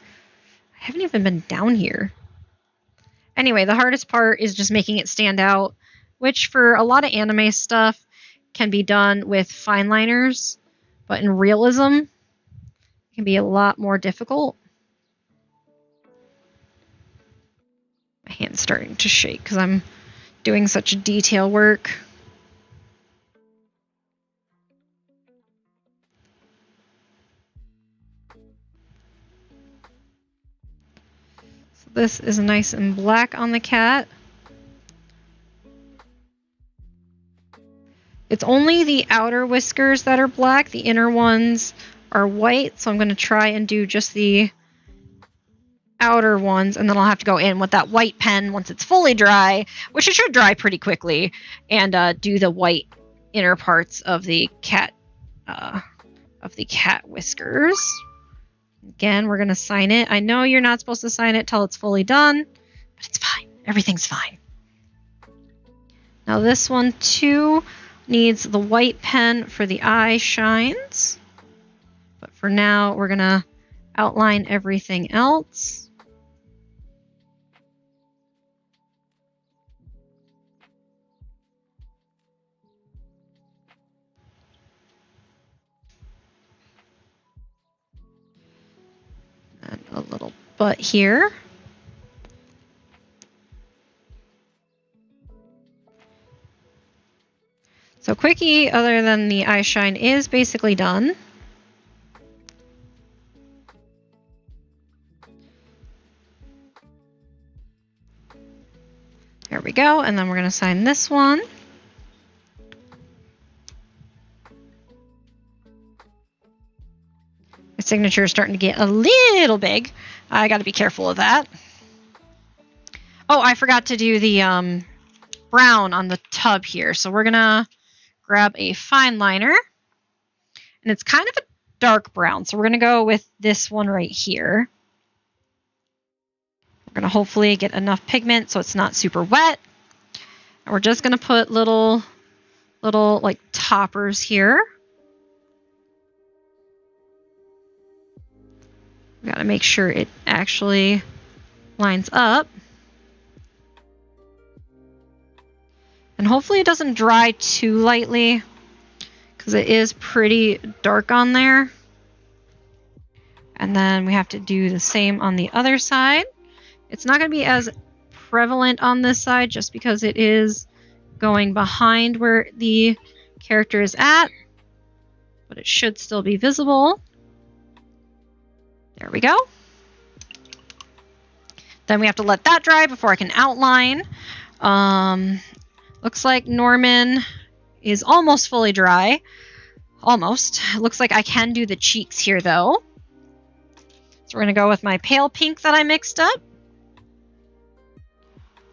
I haven't even been down here. Anyway, the hardest part is just making it stand out, which for a lot of anime stuff can be done with fine liners, but in realism, it can be a lot more difficult. My hand's starting to shake because I'm doing such detail work. So this is nice and black on the cat. It's only the outer whiskers that are black. The inner ones are white, so I'm going to try and do just the outer ones, and then I'll have to go in with that white pen once it's fully dry, which it should dry pretty quickly, and do the white inner parts of the cat whiskers. Again, we're gonna sign it. I know you're not supposed to sign it till it's fully done, but it's fine. Everything's fine. Now this one too needs the white pen for the eye shines, but for now we're gonna outline everything else. And a little butt here. So Quickie, other than the eye shine, is basically done. There we go, and then we're going to sign this one. My signature is starting to get a little big. I got to be careful of that. Oh, I forgot to do the brown on the tub here. So we're going to grab a fine liner. And it's kind of a dark brown. So we're going to go with this one right here. We're going to hopefully get enough pigment so it's not super wet. And we're just going to put little like toppers here. We got to make sure it actually lines up. And hopefully it doesn't dry too lightly because it is pretty dark on there. And then we have to do the same on the other side. It's not going to be as prevalent on this side just because it is going behind where the character is at, but it should still be visible. There we go. Then we have to let that dry before I can outline. Looks like Norman is almost fully dry. Almost. Looks like I can do the cheeks here though. So we're going to go with my pale pink that I mixed up.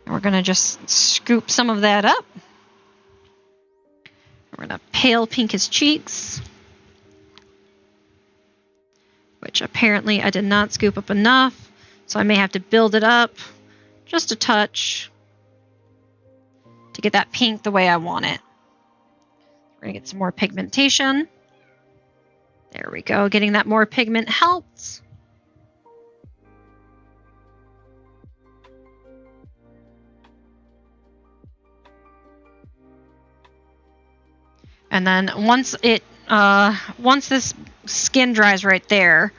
And we're going to just scoop some of that up. We're going to pale pink his cheeks, which apparently I did not scoop up enough, so I may have to build it up just a touch to get that pink the way I want it. We're going to get some more pigmentation. There we go. Getting that more pigment helps. And then once this skin dries right there,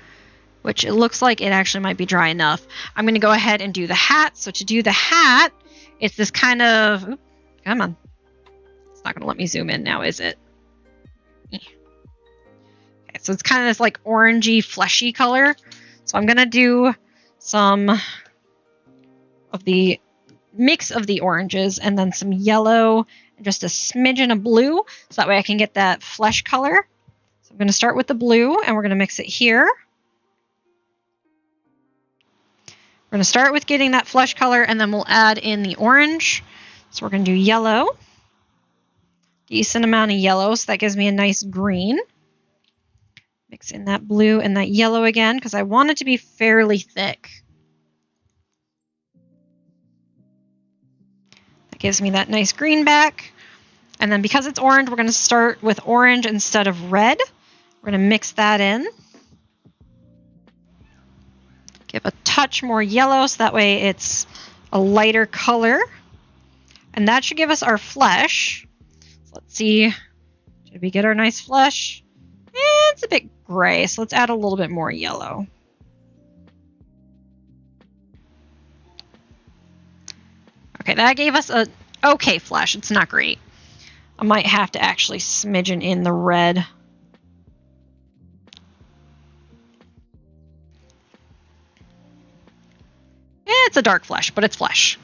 which it looks like it actually might be dry enough, I'm going to go ahead and do the hat. So to do the hat, it's this kind of... Oops, come on. It's not going to let me zoom in now, is it? Okay, so it's kind of this like orangey, fleshy color. So I'm going to do some of the mix of the oranges and then some yellow and just a smidgen of blue, so that way I can get that flesh color. So I'm going to start with the blue and we're going to mix it here. We're going to start with getting that flesh color and then we'll add in the orange. So we're going to do yellow. Decent amount of yellow, so that gives me a nice green. Mix in that blue and that yellow again because I want it to be fairly thick. Gives me that nice green back. And then because it's orange, we're going to start with orange instead of red. We're going to mix that in. Give a touch more yellow so that way it's a lighter color. And that should give us our flesh. So let's see. Did we get our nice flesh? It's a bit gray, so let's add a little bit more yellow. Okay, that gave us a okay flesh. It's not great. I might have to actually smidgen in the red. It's a dark flesh, but it's flesh.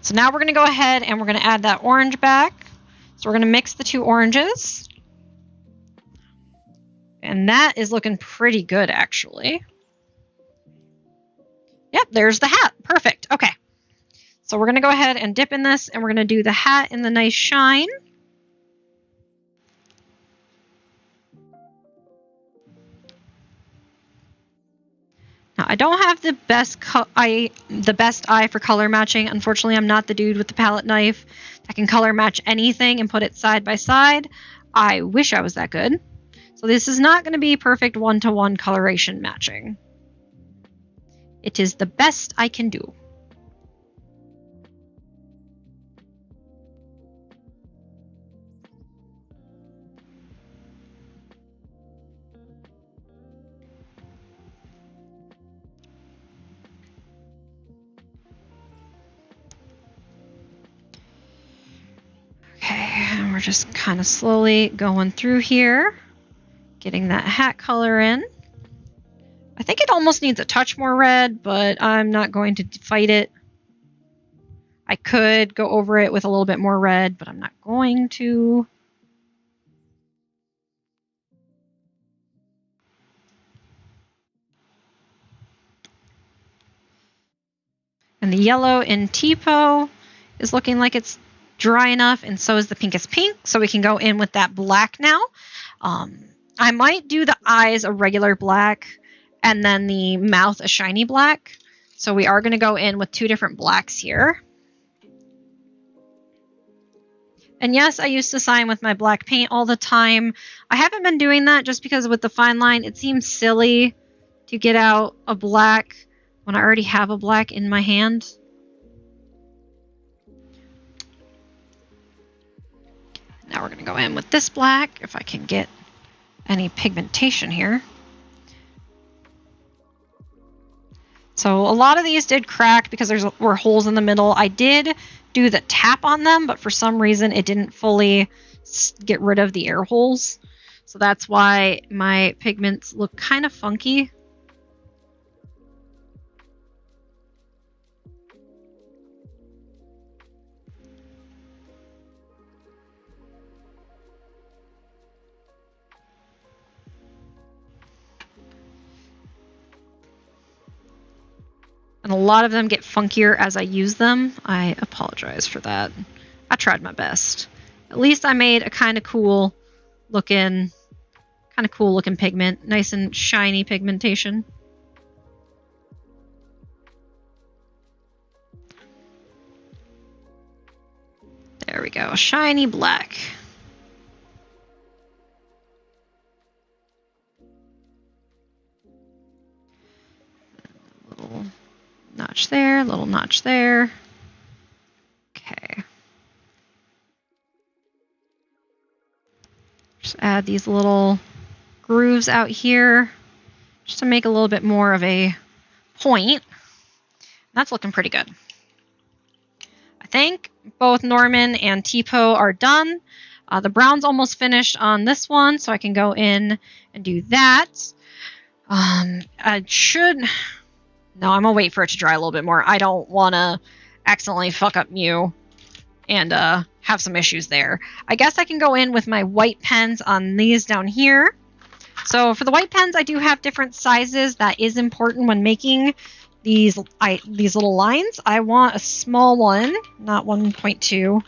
So now we're going to go ahead and we're going to add that orange back. So we're going to mix the two oranges. And that is looking pretty good, actually. Yep, there's the hat. Perfect. Okay. So we're going to go ahead and dip in this, and we're going to do the hat in the nice shine. Now, I don't have the best eye for color matching. Unfortunately, I'm not the dude with the palette knife that can color match anything and put it side by side. I wish I was that good. So this is not going to be perfect one-to-one coloration matching. It is the best I can do. And we're just kind of slowly going through here, getting that hat color in. I think it almost needs a touch more red, but I'm not going to fight it. I could go over it with a little bit more red, but I'm not going to. And the yellow in Tipo is looking like it's dry enough, and so is the pinkest pink, so we can go in with that black now. I might do the eyes a regular black and then the mouth a shiny black. So we are going to go in with two different blacks here. And yes, I used to sign with my black paint all the time. I haven't been doing that just because with the fine line, it seems silly to get out a black when I already have a black in my hand. Now we're going to go in with this black, if I can get any pigmentation here. So a lot of these did crack because there were holes in the middle. I did do the tap on them, but for some reason it didn't fully get rid of the air holes. So that's why my pigments look kind of funky. And a lot of them get funkier as I use them. I apologize for that. I tried my best. At least I made a kind of cool looking pigment. Nice and shiny pigmentation. There we go. Shiny black. Little notch there, little notch there. Okay. Just add these little grooves out here just to make a little bit more of a point. That's looking pretty good. I think both Norman and Tipo are done. The brown's almost finished on this one, so I can go in and do that. I should... No, I'm going to wait for it to dry a little bit more. I don't want to accidentally fuck up Mew and have some issues there. I guess I can go in with my white pens on these down here. So for the white pens, I do have different sizes. That is important when making these little lines. I want a small one, not 1.2.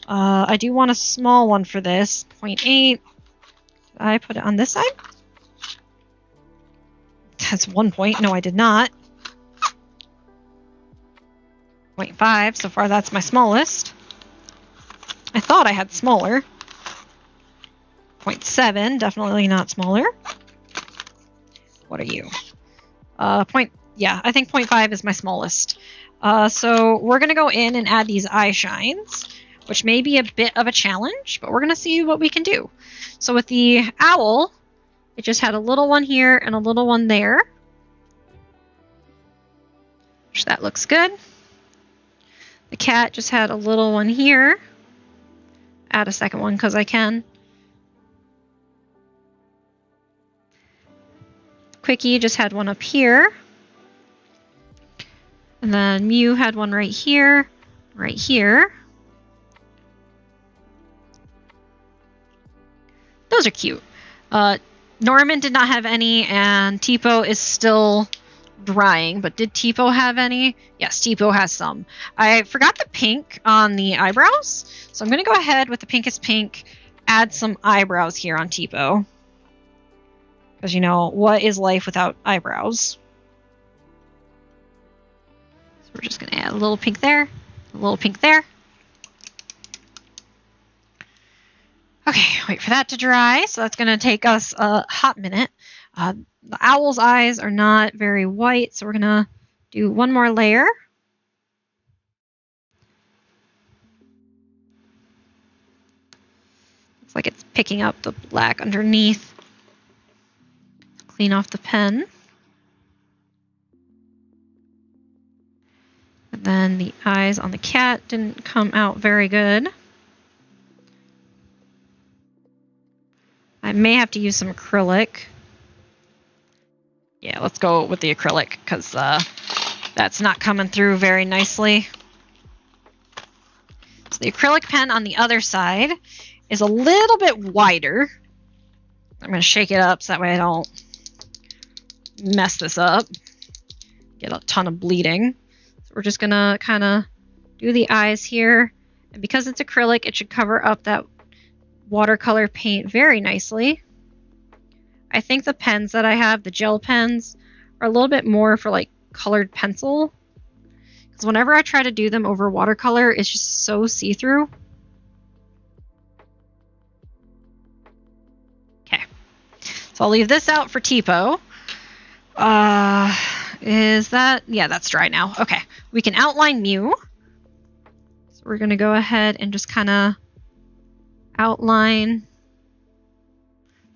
I do want a small one for this, 0.8. I put it on this side. That's 1 point. No, I did not. 0.5. So far, that's my smallest. thought I had smaller. 0.7, definitely not smaller. What are you? Yeah, I think 0.5 is my smallest. So we're going to go in and add these eye shines, which may be a bit of a challenge, but we're going to see what we can do. So with the owl, it just had a little one here and a little one there. Which that looks good. The cat just had a little one here. Add a second one because I can. Quickie just had one up here. And then Mew had one right here, right here. Those are cute. Norman did not have any, and Tipo is still drying, but did Tipo have any? Yes, Tipo has some. I forgot the pink on the eyebrows, so I'm going to go ahead with the pinkest pink, add some eyebrows here on Tipo. Because, you know, what is life without eyebrows? So we're just going to add a little pink there, a little pink there. Okay, wait for that to dry. So that's going to take us a hot minute. The owl's eyes are not very white, so we're going to do one more layer. Looks like it's picking up the black underneath. Clean off the pen. And then the eyes on the cat didn't come out very good. I may have to use some acrylic. Yeah, let's go with the acrylic because that's not coming through very nicely. So the acrylic pen on the other side is a little bit wider. I'm going to shake it up so that way I don't mess this up. Get a ton of bleeding. So we're just going to kind of do the eyes here. And because it's acrylic, it should cover up that watercolor paint very nicely. I think the pens that I have, the gel pens, are a little bit more for like colored pencil. Because whenever I try to do them over watercolor, it's just so see-through. Okay. So I'll leave this out for Tipo. Is that... Yeah, that's dry now. Okay. We can outline Mew. So we're going to go ahead and just kind of outline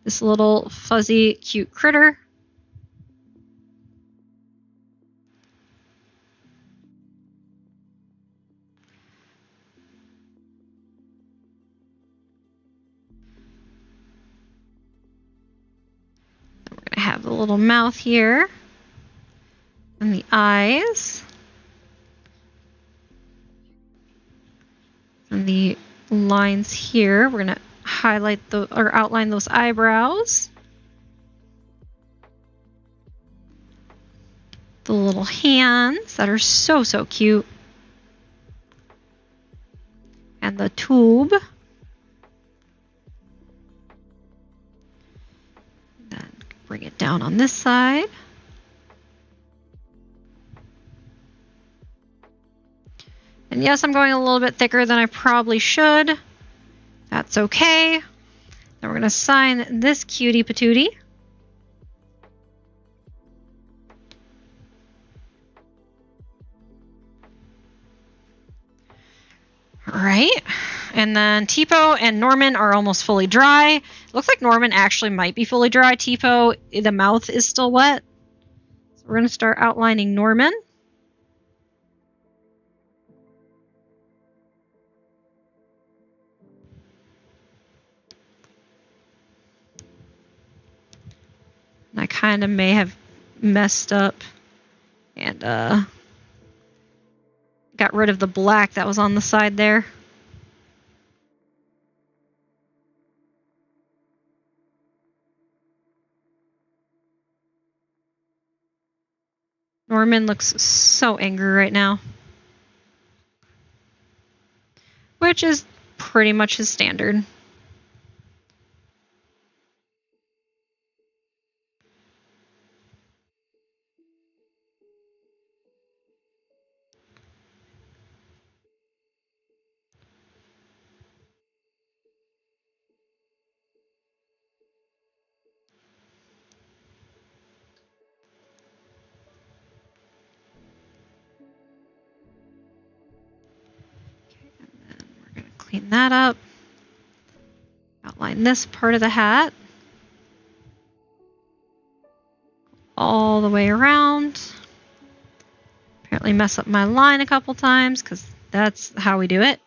this little fuzzy cute critter. We're going to have the little mouth here and the eyes and the lines here. We're going to highlight or outline those eyebrows. The little hands that are so, so cute. And the tube. Then bring it down on this side. And yes, I'm going a little bit thicker than I probably should. That's okay. Then we're going to sign this cutie patootie. Right. And then Tipo and Norman are almost fully dry. Looks like Norman actually might be fully dry. Tipo, the mouth is still wet. So we're going to start outlining Norman. And I kind of may have messed up and got rid of the black that was on the side there. Norman looks so angry right now. Which is pretty much his standard. clean that up. Outline this part of the hat. All the way around. Apparently mess up my line a couple times because that's how we do it.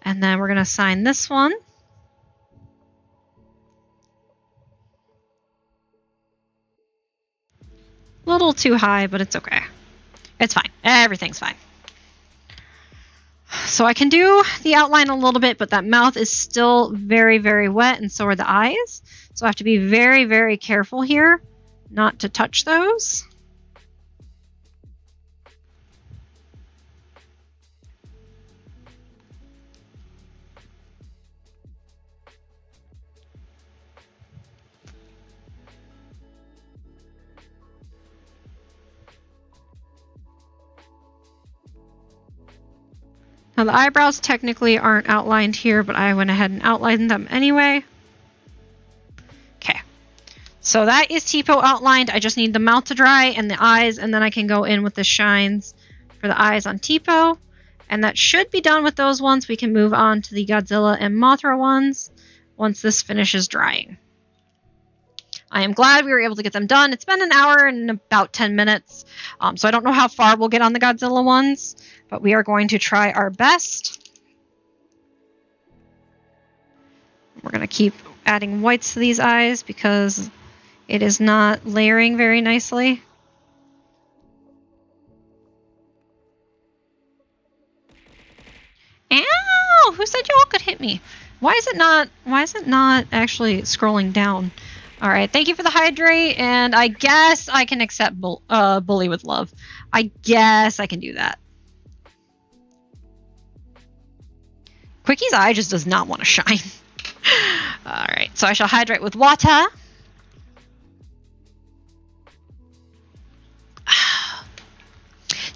And then we're going to sign this one. A little too high, but it's okay. It's fine. Everything's fine. So I can do the outline a little bit, but that mouth is still very, very wet, and so are the eyes. So I have to be very, very careful here not to touch those. Now the eyebrows technically aren't outlined here, but I went ahead and outlined them anyway. Okay, so that is Tipo outlined. I just need the mouth to dry and the eyes, and then I can go in with the shines for the eyes on Tipo. And that should be done with those ones. We can move on to the Godzilla and Mothra ones once this finishes drying. I am glad we were able to get them done. It's been an hour and about 10 minutes, so I don't know how far we'll get on the Godzilla ones, but we are going to try our best. We're going to keep adding whites to these eyes because it is not layering very nicely. Ow! Who said y'all could hit me? Why is it not actually scrolling down? All right, thank you for the hydrate, and I guess I can accept bully with love. I guess I can do that. Quickie's eye just does not want to shine. All right, so I shall hydrate with water.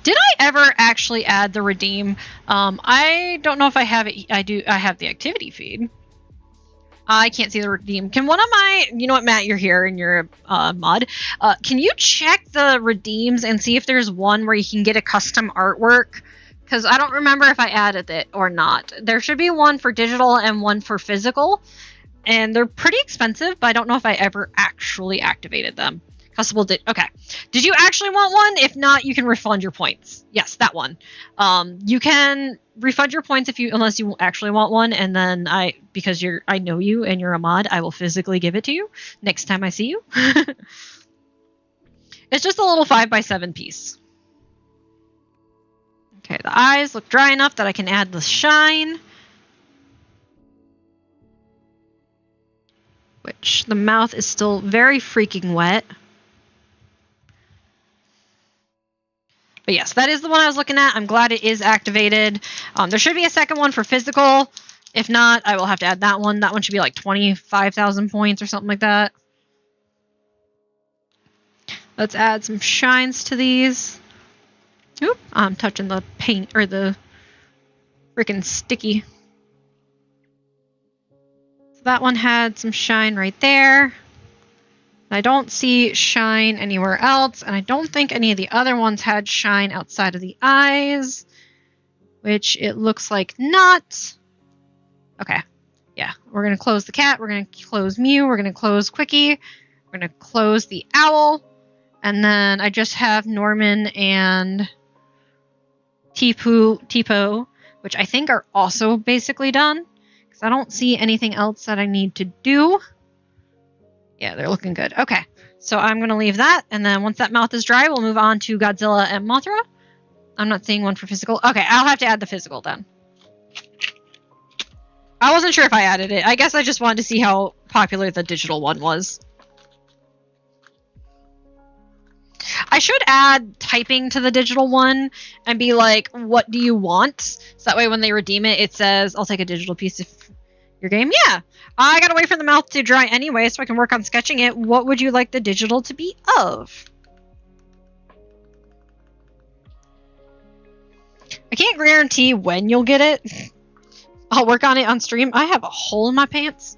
Did I ever actually add the redeem? I don't know if I have it. I have the activity feed. I can't see the redeem. Can one of my, you know what, Matt, you're here and you're a mod. Can you check the redeems and see if there's one where you can get a custom artwork? Because I don't remember if I added it or not. There should be one for digital and one for physical. And they're pretty expensive, but I don't know if I ever actually activated them. Okay. Did you actually want one? If not, you can refund your points. Yes, that one. You can refund your points unless you actually want one, and then because I know you and you're a mod, I will physically give it to you next time I see you. It's just a little 5x7 piece. Okay, the eyes look dry enough that I can add the shine. Which the mouth is still very freaking wet. But yes, that is the one I was looking at. I'm glad it is activated. There should be a second one for physical. If not, I will have to add that one. That one should be like 25,000 points or something like that. Let's add some shines to these. Oop, I'm touching the paint or the freaking sticky. So that one had some shine right there. I don't see shine anywhere else, and I don't think any of the other ones had shine outside of the eyes, which it looks like not. Okay, yeah, we're going to close the cat, we're going to close Mew, we're going to close Quickie, we're going to close the owl, and then I just have Norman and Tipo, which I think are also basically done, because I don't see anything else that I need to do. Yeah, they're looking good. Okay, so I'm going to leave that, and then once that mouth is dry, we'll move on to Godzilla and Mothra. I'm not seeing one for physical. Okay, I'll have to add the physical then. I wasn't sure if I added it. I guess I just wanted to see how popular the digital one was. I should add typing to the digital one and be like, what do you want? So that way when they redeem it, it says, I'll take a digital piece of your game. Yeah, I gotta wait for the mouth to dry anyway so I can work on sketching it. What would you like the digital to be of? I can't guarantee when you'll get it. I'll work on it on stream. I have a hole in my pants.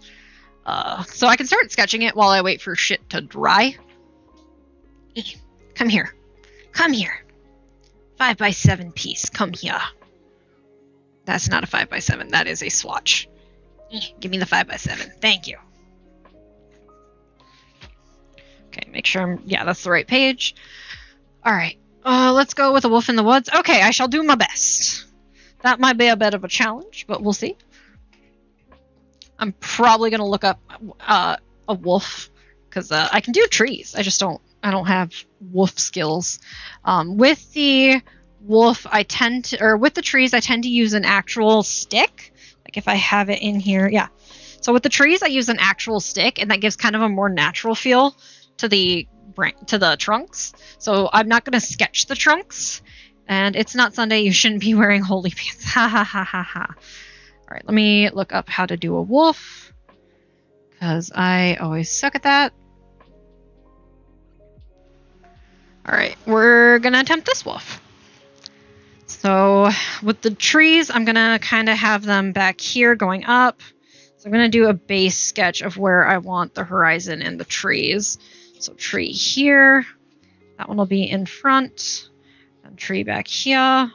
So I can start sketching it while I wait for shit to dry. Come here. Come here. 5x7 piece. Come here. That's not a 5x7. That is a swatch. Give me the 5x7. Thank you. Okay, make sure I'm... Yeah, that's the right page. All right. Let's go with a wolf in the woods. Okay, I shall do my best. That might be a bit of a challenge, but we'll see. I'm probably going to look up a wolf because I can do trees. I just don't have wolf skills. With the wolf, with the trees, I tend to use an actual stick. Like if I have it in here, yeah. So with the trees, I use an actual stick, and that gives kind of a more natural feel to the trunks. So I'm not going to sketch the trunks. And it's not Sunday. You shouldn't be wearing holy pants. Ha ha ha ha ha. All right, let me look up how to do a wolf because I always suck at that. All right, we're going to attempt this wolf. So with the trees, I'm going to kind of have them back here going up. So I'm going to do a base sketch of where I want the horizon and the trees. So tree here. That one will be in front. And tree back here.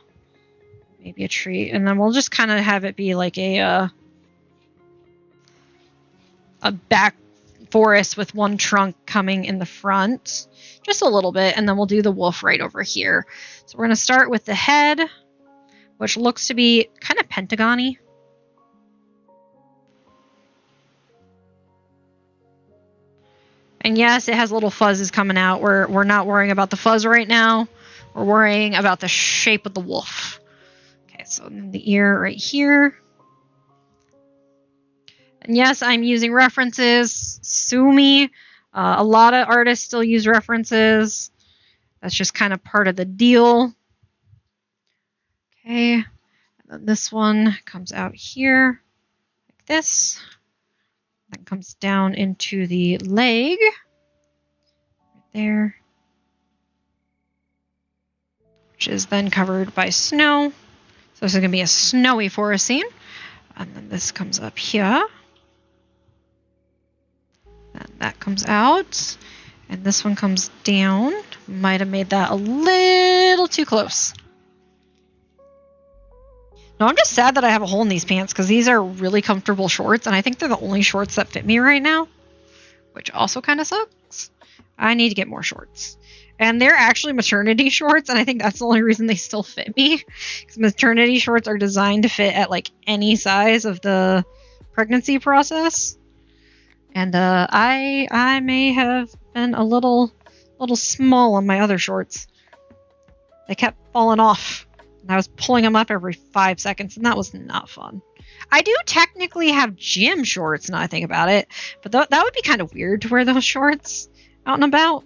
Maybe a tree. And then we'll just kind of have it be like a back forest with one trunk coming in the front. Just a little bit, and then we'll do the wolf right over here. So we're going to start with the head, which looks to be kind of pentagon-y. And yes, it has little fuzzes coming out. We're not worrying about the fuzz right now. We're worrying about the shape of the wolf. Okay, so then the ear right here. And yes, I'm using references. Sue me. A lot of artists still use references. That's just kind of part of the deal. Okay. And then this one comes out here like this. That comes down into the leg. Right there. Which is then covered by snow. So this is going to be a snowy forest scene. And then this comes up here. And that comes out. And this one comes down. Might have made that a little too close. No, I'm just sad that I have a hole in these pants because these are really comfortable shorts. And I think they're the only shorts that fit me right now. Which also kind of sucks. I need to get more shorts. And they're actually maternity shorts. And I think that's the only reason they still fit me. Because maternity shorts are designed to fit at like any size of the pregnancy process. And I may have been a little small on my other shorts. They kept falling off. And I was pulling them up every 5 seconds, and that was not fun. I do technically have gym shorts now I think about it, but that would be kind of weird to wear those shorts out and about.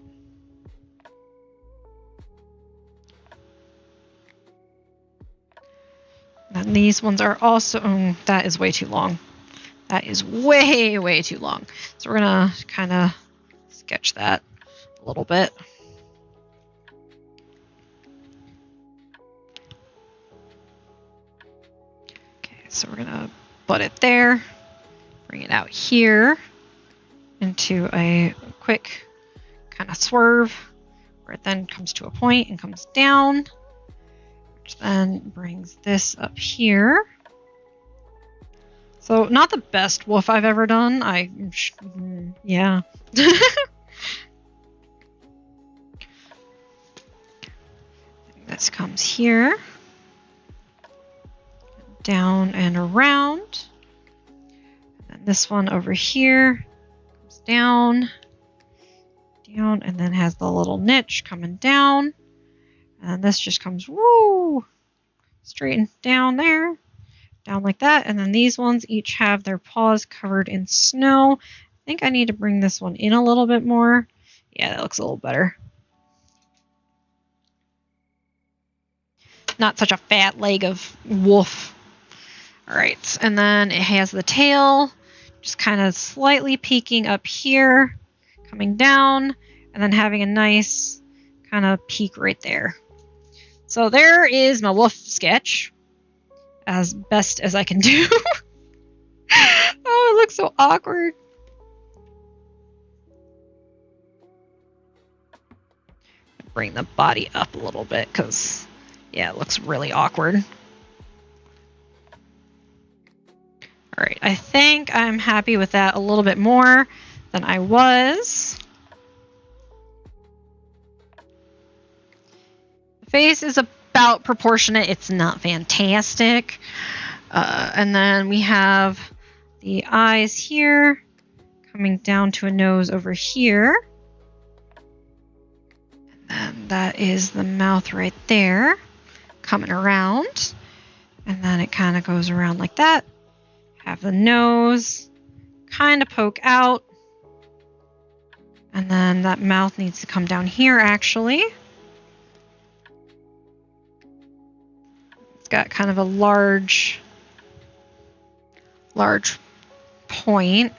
And these ones are also... that is way too long. That is way, way too long. So we're going to kind of sketch that a little bit. Okay, so we're going to butt it there. Bring it out here into a quick kind of swerve where it then comes to a point and comes down. Which then brings this up here. So, not the best wolf I've ever done. Yeah. This comes here. Down and around. And this one over here comes down. Down, and then has the little niche coming down. And this just comes, woo! Straight and down there. Down like that, and then these ones each have their paws covered in snow. I think I need to bring this one in a little bit more. Yeah, that looks a little better. Not such a fat leg of wolf. Alright, and then it has the tail, just kind of slightly peeking up here, coming down, and then having a nice kind of peak right there. So there is my wolf sketch. As best as I can do. Oh, it looks so awkward. Bring the body up a little bit because, yeah, it looks really awkward. Alright, I think I'm happy with that a little bit more than I was. The face is about proportionate. It's not fantastic. And then we have the eyes here, coming down to a nose over here. And then that is the mouth right there, coming around. And then it kind of goes around like that. Have the nose kind of poke out. And then that mouth needs to come down here, actually. It's got kind of a large point.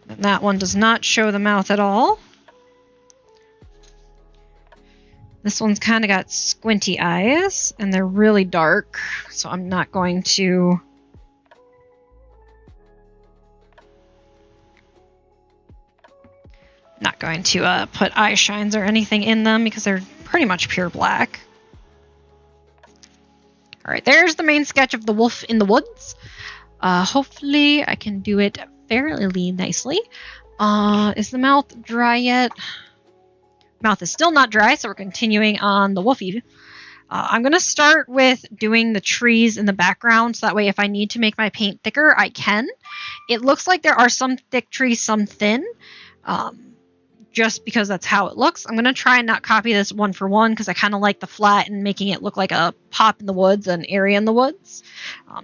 And that one does not show the mouth at all. This one's kind of got squinty eyes, and they're really dark, so I'm not going to put eye shines or anything in them because they're pretty much pure black. Alright, there's the main sketch of the wolf in the woods. Hopefully I can do it fairly nicely. Is the mouth dry yet? Mouth is still not dry, so we're continuing on the woofy. I'm going to start with doing the trees in the background, so that way if I need to make my paint thicker, I can. It looks like there are some thick trees, some thin, just because that's how it looks. I'm going to try and not copy this one for one, because I kind of like the flat and making it look like a pop in the woods, an area in the woods.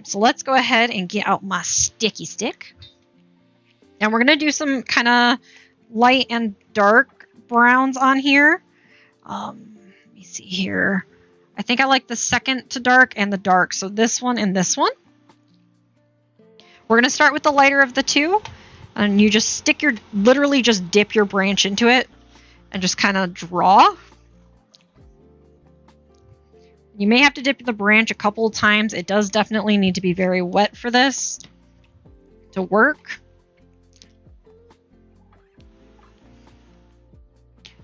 So let's go ahead and get out my sticky stick. And we're going to do some kind of light and dark browns on here. Let me see here. I think I like the second to dark and the dark. So this one and this one. We're going to start with the lighter of the two. And you just literally just dip your branch into it and just kind of draw. You may have to dip the branch a couple of times. It does definitely need to be very wet for this to work.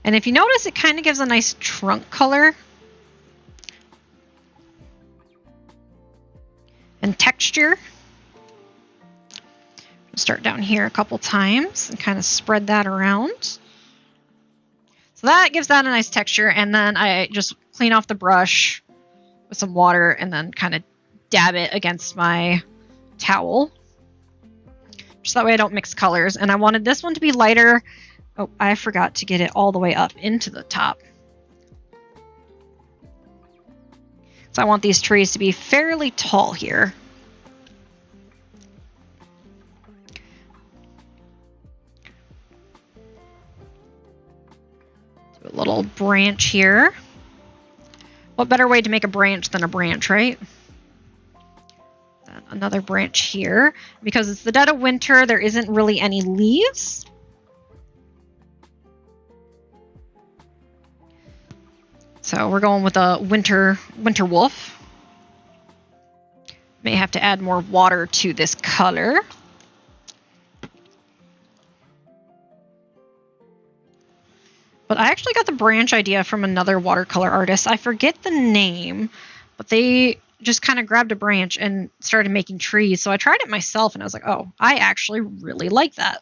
And if you notice, it kind of gives a nice trunk color and texture. Start down here a couple times and kind of spread that around. So that gives that a nice texture. And then I just clean off the brush with some water and then kind of dab it against my towel. Just that way I don't mix colors. And I wanted this one to be lighter. Oh, I forgot to get it all the way up into the top. So I want these trees to be fairly tall here. Do a little branch here. What better way to make a branch than a branch, right? Then another branch here. Because it's the dead of winter, there isn't really any leaves. So we're going with a winter wolf. May have to add more water to this color. But I actually got the branch idea from another watercolor artist. I forget the name, but they just kind of grabbed a branch and started making trees. So I tried it myself and I was like, oh, I actually really like that.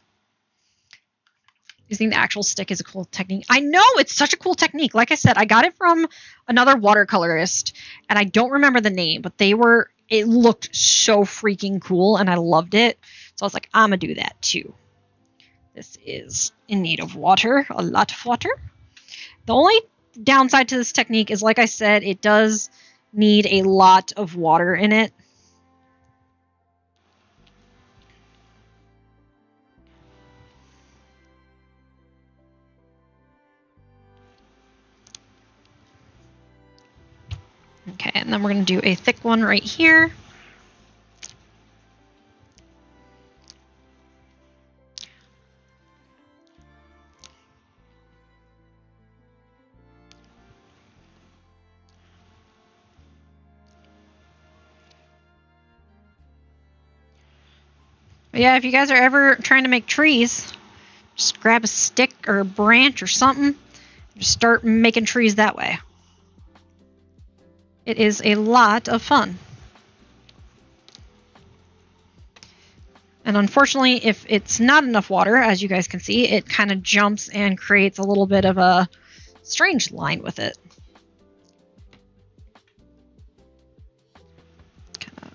Using the actual stick is a cool technique. I know, it's such a cool technique. Like I said, I got it from another watercolorist, and I don't remember the name, but it looked so freaking cool, and I loved it. So I was like, I'm going to do that too. This is in need of water, a lot of water. The only downside to this technique is, like I said, it does need a lot of water in it. Okay, and then we're going to do a thick one right here. But yeah, if you guys are ever trying to make trees, just grab a stick or a branch or something, just start making trees that way. It is a lot of fun. And unfortunately, if it's not enough water, as you guys can see, it kind of jumps and creates a little bit of a strange line with it. Kind of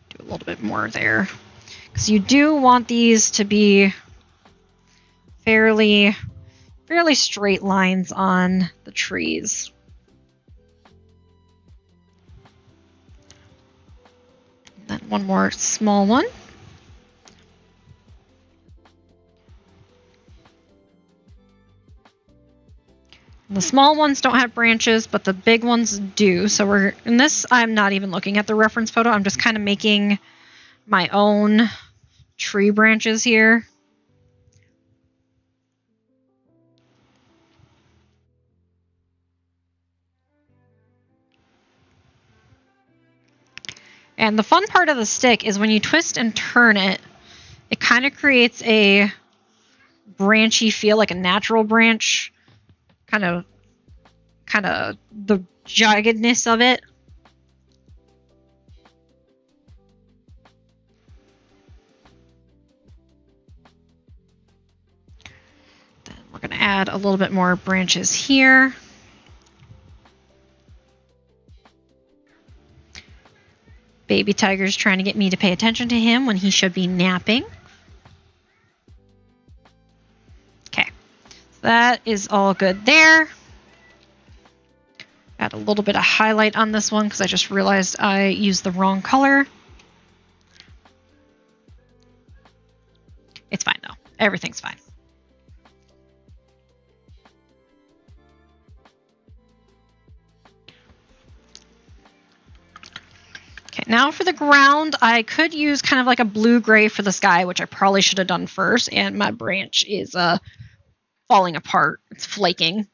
do a little bit more there. Because you do want these to be fairly straight lines on the trees. And then one more small one. The small ones don't have branches, but the big ones do. So we're in this, I'm not even looking at the reference photo. I'm just kind of making my own tree branches here. And the fun part of the stick is when you twist and turn it, it kind of creates a branchy feel, like a natural branch. Kind of the jaggedness of it. Then we're going to add a little bit more branches here. Baby tiger's trying to get me to pay attention to him when he should be napping. Okay, so that is all good there. Add a little bit of highlight on this one because I just realized I used the wrong color. It's fine though. Everything's fine. Okay, now for the ground, I could use kind of like a blue-gray for the sky, which I probably should have done first, and my branch is falling apart. It's flaking.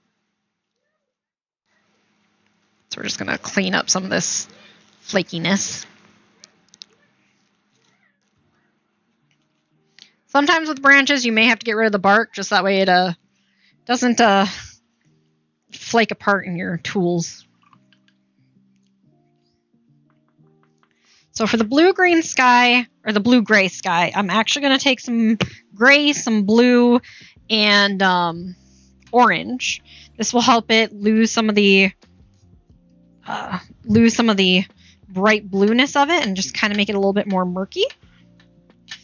So we're just going to clean up some of this flakiness. Sometimes with branches, you may have to get rid of the bark, just that way it doesn't flake apart in your tools. So for the blue-green sky, or the blue-gray sky, I'm actually going to take some gray, some blue, and orange. This will help it lose some of the bright blueness of it and just kind of make it a little bit more murky.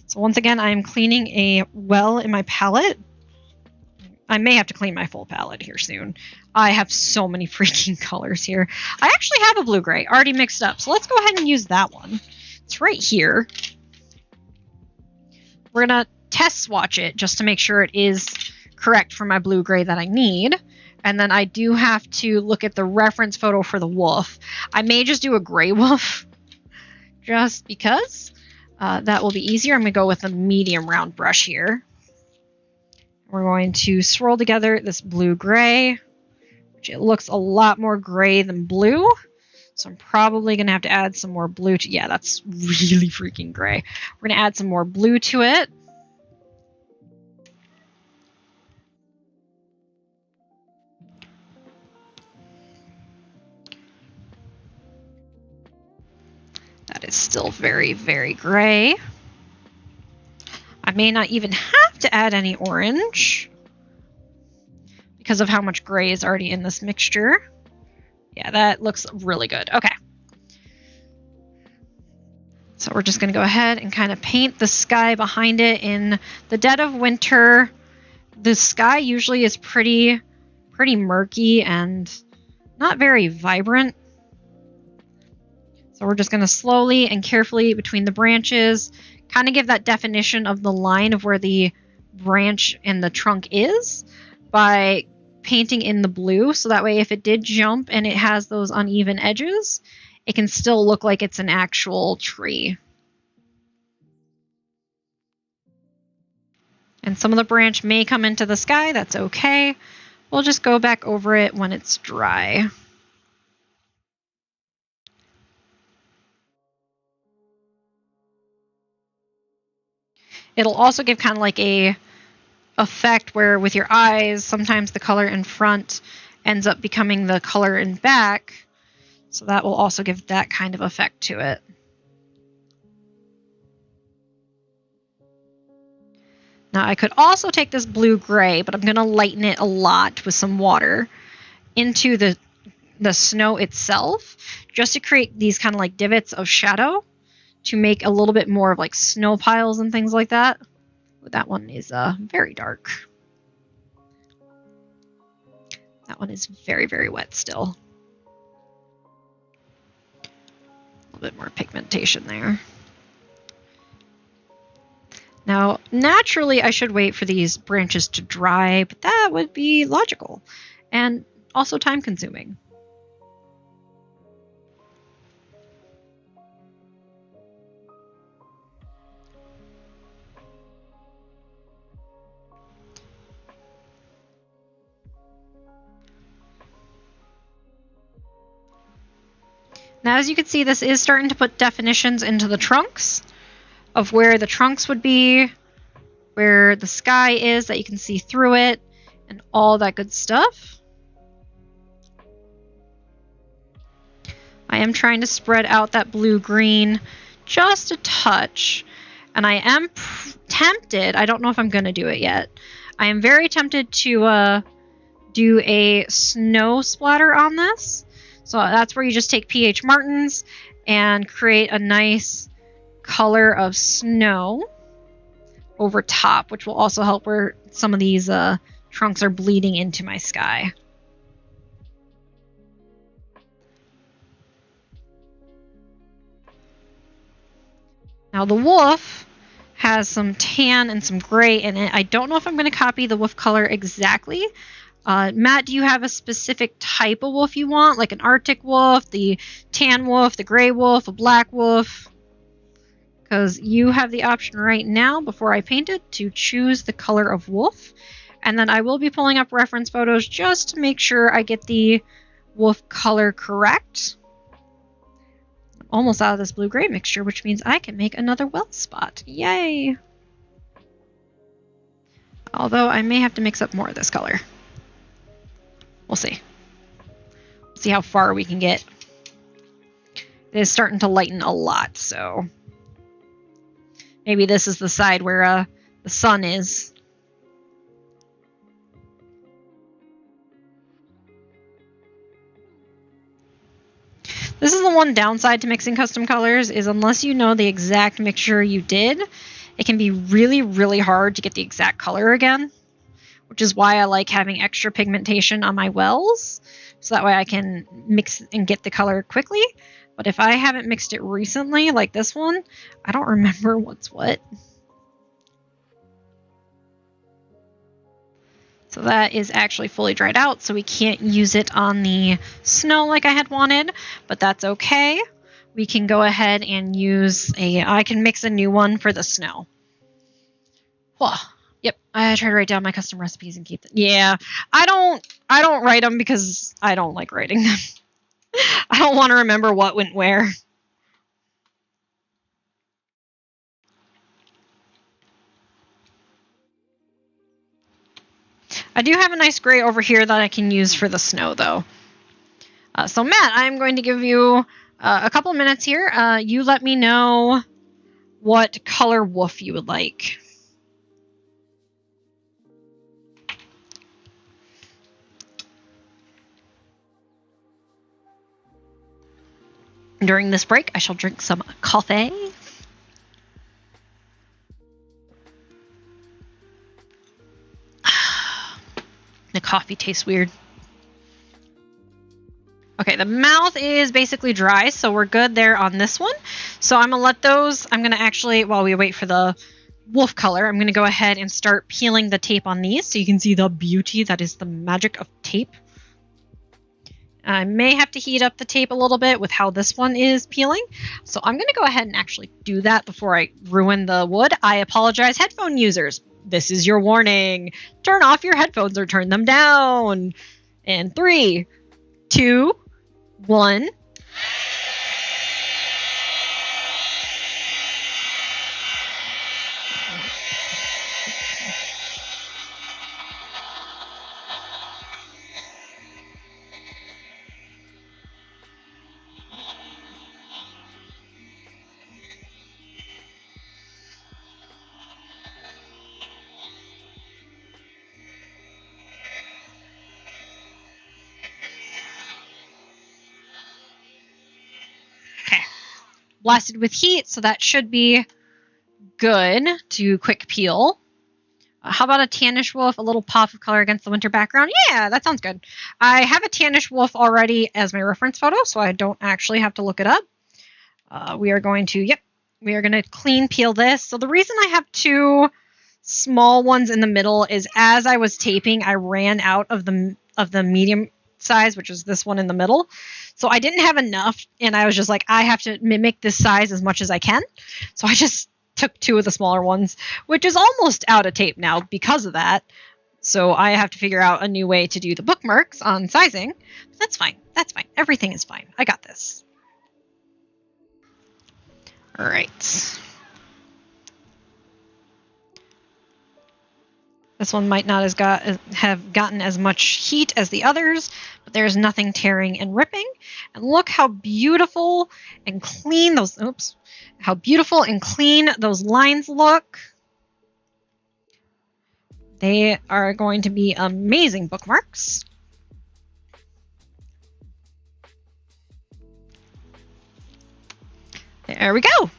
So once again, I'm cleaning a well in my palette. I may have to clean my full palette here soon. I have so many freaking colors here. I actually have a blue-gray already mixed up, so let's go ahead and use that one. It's right here. We're going to test swatch it just to make sure it is correct for my blue-gray that I need. And then I do have to look at the reference photo for the wolf. I may just do a gray wolf just because that will be easier. I'm going to go with a medium round brush here. We're going to swirl together this blue-gray, which it looks a lot more gray than blue. So I'm probably going to have to add some more blue to, yeah, that's really freaking gray. We're going to add some more blue to it. That is still very, very gray. I may not even have to add any orange because of how much gray is already in this mixture. Yeah, that looks really good. Okay. So we're just going to go ahead and kind of paint the sky behind it. In the dead of winter, the sky usually is pretty murky and not very vibrant. So we're just going to slowly and carefully between the branches kind of give that definition of the line of where the branch and the trunk is by painting in the blue. So that way if it did jump and it has those uneven edges, it can still look like it's an actual tree. And some of the branch may come into the sky. That's okay. We'll just go back over it when it's dry. It'll also give kind of like a effect where with your eyes, sometimes the color in front ends up becoming the color in back. So that will also give that kind of effect to it. Now I could also take this blue-gray, but I'm going to lighten it a lot with some water into the snow itself, just to create these kind of like divots of shadow to make a little bit more of like snow piles and things like that. But that one is very dark. That one is very, very wet still. A little bit more pigmentation there. Now, naturally, I should wait for these branches to dry, but that would be logical and also time-consuming. Now, as you can see, this is starting to put definitions into the trunks of where the trunks would be, where the sky is, that you can see through it, and all that good stuff. I am trying to spread out that blue-green just a touch, and I am tempted, I don't know if I'm going to do it yet, I am very tempted to do a snow splatter on this. So that's where you just take PH Martins and create a nice color of snow over top, which will also help where some of these trunks are bleeding into my sky. Now the wolf has some tan and some gray in it. I don't know if I'm going to copy the wolf color exactly. Matt, do you have a specific type of wolf you want? Like an Arctic wolf, the tan wolf, the gray wolf, a black wolf? Because you have the option right now, before I paint it, to choose the color of wolf. And then I will be pulling up reference photos just to make sure I get the wolf color correct. I'm almost out of this blue-gray mixture, which means I can make another well spot. Yay! Although I may have to mix up more of this color. We'll see. See how far we can get. It is starting to lighten a lot, so maybe this is the side where the sun is. This is the one downside to mixing custom colors, is unless you know the exact mixture you did, it can be really, really hard to get the exact color again. Which is why I like having extra pigmentation on my wells, so that way I can mix and get the color quickly. But if I haven't mixed it recently, like this one, I don't remember what's what. So that is actually fully dried out, so we can't use it on the snow like I had wanted, but that's okay. We can go ahead and use I can mix a new one for the snow. Whoa. Yep, I try to write down my custom recipes and keep them. Yeah, I don't write them because I don't like writing them. I don't want to remember what went where. I do have a nice gray over here that I can use for the snow, though. So Matt, I'm going to give you a couple of minutes here. You let me know what color wolf you would like. During this break, I shall drink some coffee. The coffee tastes weird. Okay, the mouth is basically dry, so we're good there on this one. So I'm going to let those, I'm going to actually, while we wait for the wolf color, I'm going to go ahead and start peeling the tape on these so you can see the beauty that is the magic of tape. I may have to heat up the tape a little bit with how this one is peeling. So I'm going to go ahead and actually do that before I ruin the wood. I apologize, headphone users. This is your warning. Turn off your headphones or turn them down. And 3, 2, 1. blasted with heat, so that should be good to quick peel. How about a tannish wolf, a little pop of color against the winter background? Yeah, that sounds good. I have a tannish wolf already as my reference photo, so I don't actually have to look it up. We are going to clean peel this. So the reason I have 2 small ones in the middle is as I was taping, I ran out of the medium size, which is this one in the middle. So I didn't have enough, and I was just like, I have to mimic this size as much as I can. So I just took 2 of the smaller ones, which is almost out of tape now because of that. So I have to figure out a new way to do the bookmarks on sizing. But that's fine. That's fine. Everything is fine. I got this. All right. This one might not have gotten as much heat as the others, but there's nothing tearing and ripping. And look how beautiful and clean those lines look. They are going to be amazing bookmarks. There we go.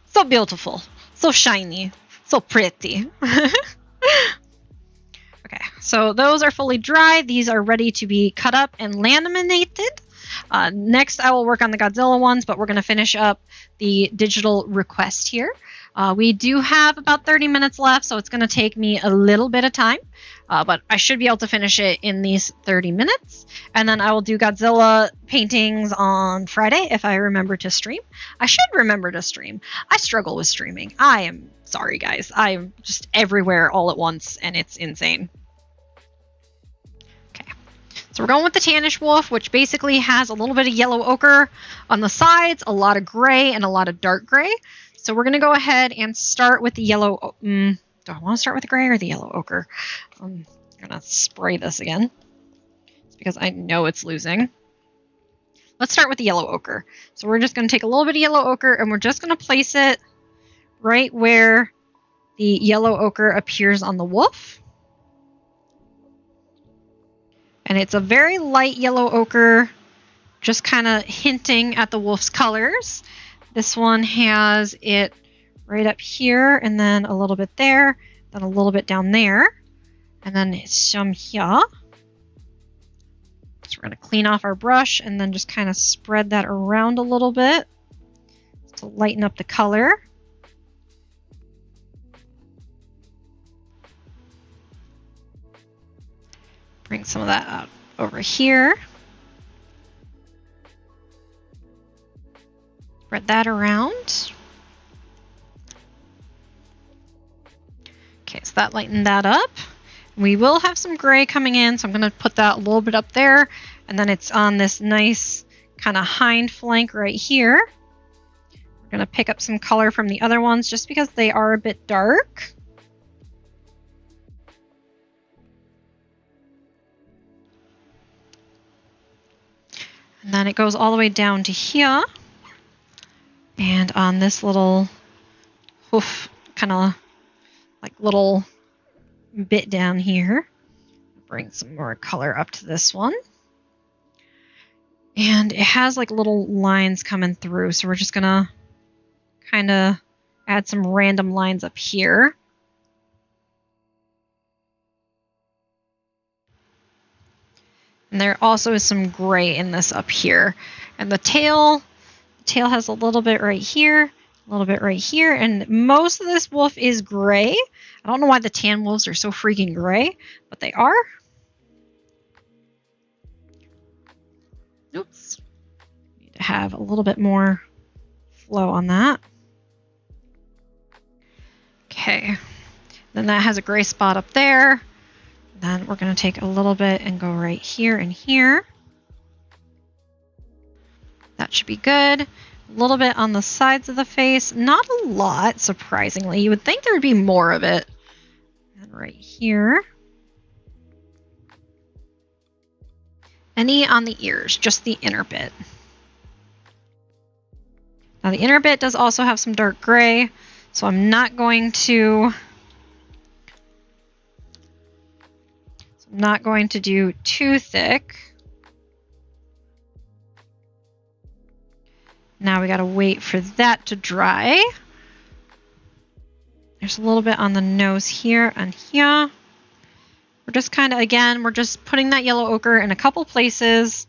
So beautiful, so shiny, so pretty. Okay, so those are fully dry. These are ready to be cut up and laminated. Next, I will work on the Godzilla ones, but we're going to finish up the digital request here. We do have about 30 minutes left, so it's going to take me a little bit of time, but I should be able to finish it in these 30 minutes. And then I will do Godzilla paintings on Friday if I remember to stream. I should remember to stream. I struggle with streaming. I am sorry, guys. I'm just everywhere all at once, and it's insane. Okay, so we're going with the Tannish Wolf, which basically has a little bit of yellow ochre on the sides, a lot of gray, and a lot of dark gray. So we're going to go ahead and start with the yellow. Do I want to start with the gray or the yellow ochre? I'm going to spray this again. It's because I know it's losing. Let's start with the yellow ochre. So we're just going to take a little bit of yellow ochre and we're just going to place it right where the yellow ochre appears on the wolf. And it's a very light yellow ochre, just kind of hinting at the wolf's colors. This one has it right up here, and then a little bit there, then a little bit down there, and then some here. So we're going to clean off our brush and then just kind of spread that around a little bit to lighten up the color. Bring some of that out over here. Spread that around. Okay, so that lightened that up. We will have some gray coming in, so I'm going to put that a little bit up there. And then it's on this nice kind of hind flank right here. We're going to pick up some color from the other ones just because they are a bit dark. And then it goes all the way down to here. And on this little hoof, kind of like little bit down here, bring some more color up to this one. And it has like little lines coming through, so we're just gonna kind of add some random lines up here. And there also is some gray in this up here. And the tail has a little bit right here, a little bit right here, and most of this wolf is gray. I don't know why the tan wolves are so freaking gray, but they are. Oops. Need to have a little bit more flow on that. Okay. Then that has a gray spot up there. Then we're going to take a little bit and go right here and here. That should be good. A little bit on the sides of the face. Not a lot, surprisingly. You would think there would be more of it. And right here. Any on the ears, just the inner bit. Now the inner bit does also have some dark gray, so I'm not going to do too thick. Now we gotta wait for that to dry. There's a little bit on the nose here and here. We're just kind of, again, we're just putting that yellow ochre in a couple places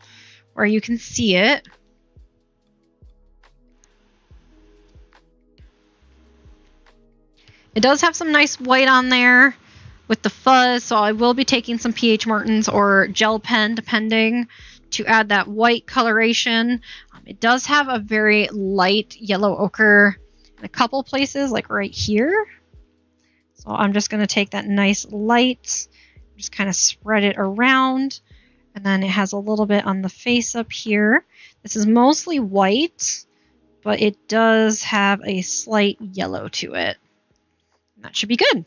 where you can see it. It does have some nice white on there with the fuzz, so I will be taking some pH Martins or gel pen, depending, to add that white coloration. It does have a very light yellow ochre in a couple places, like right here. So I'm just going to take that nice light, just kind of spread it around, and then it has a little bit on the face up here. This is mostly white, but it does have a slight yellow to it. That should be good.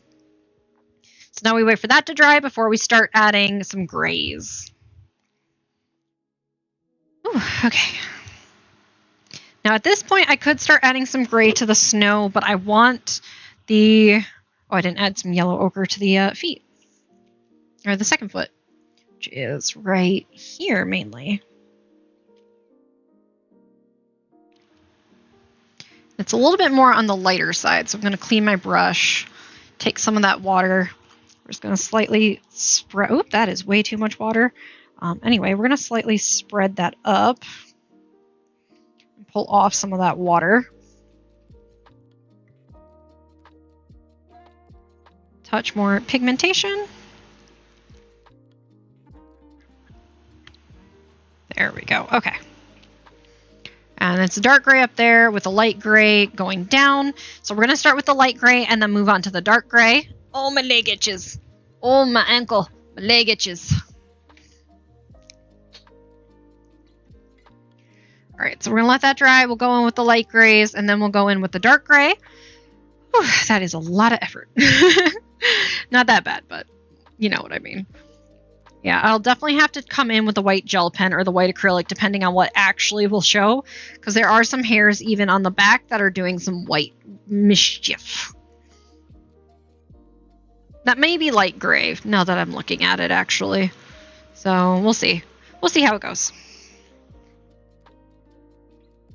So now we wait for that to dry before we start adding some grays. Ooh, okay. Now at this point I could start adding some gray to the snow, but I want the... Oh, I didn't add some yellow ochre to the feet. Or the second foot, which is right here mainly. It's a little bit more on the lighter side, so I'm going to clean my brush, take some of that water. We're just going to slightly spread... Oop, that is way too much water. Anyway, we're going to slightly spread that up and pull off some of that water. Touch more pigmentation. There we go. Okay. And it's a dark gray up there with a light gray going down. So we're going to start with the light gray and then move on to the dark gray. Oh, my leg itches. Oh, my ankle. My leg itches. All right, so we're going to let that dry. We'll go in with the light grays and then we'll go in with the dark gray. Whew, that is a lot of effort. Not that bad, but you know what I mean. Yeah, I'll definitely have to come in with the white gel pen or the white acrylic, depending on what actually will show, because there are some hairs even on the back that are doing some white mischief. That may be light gray, now that I'm looking at it, actually. So, we'll see. We'll see how it goes.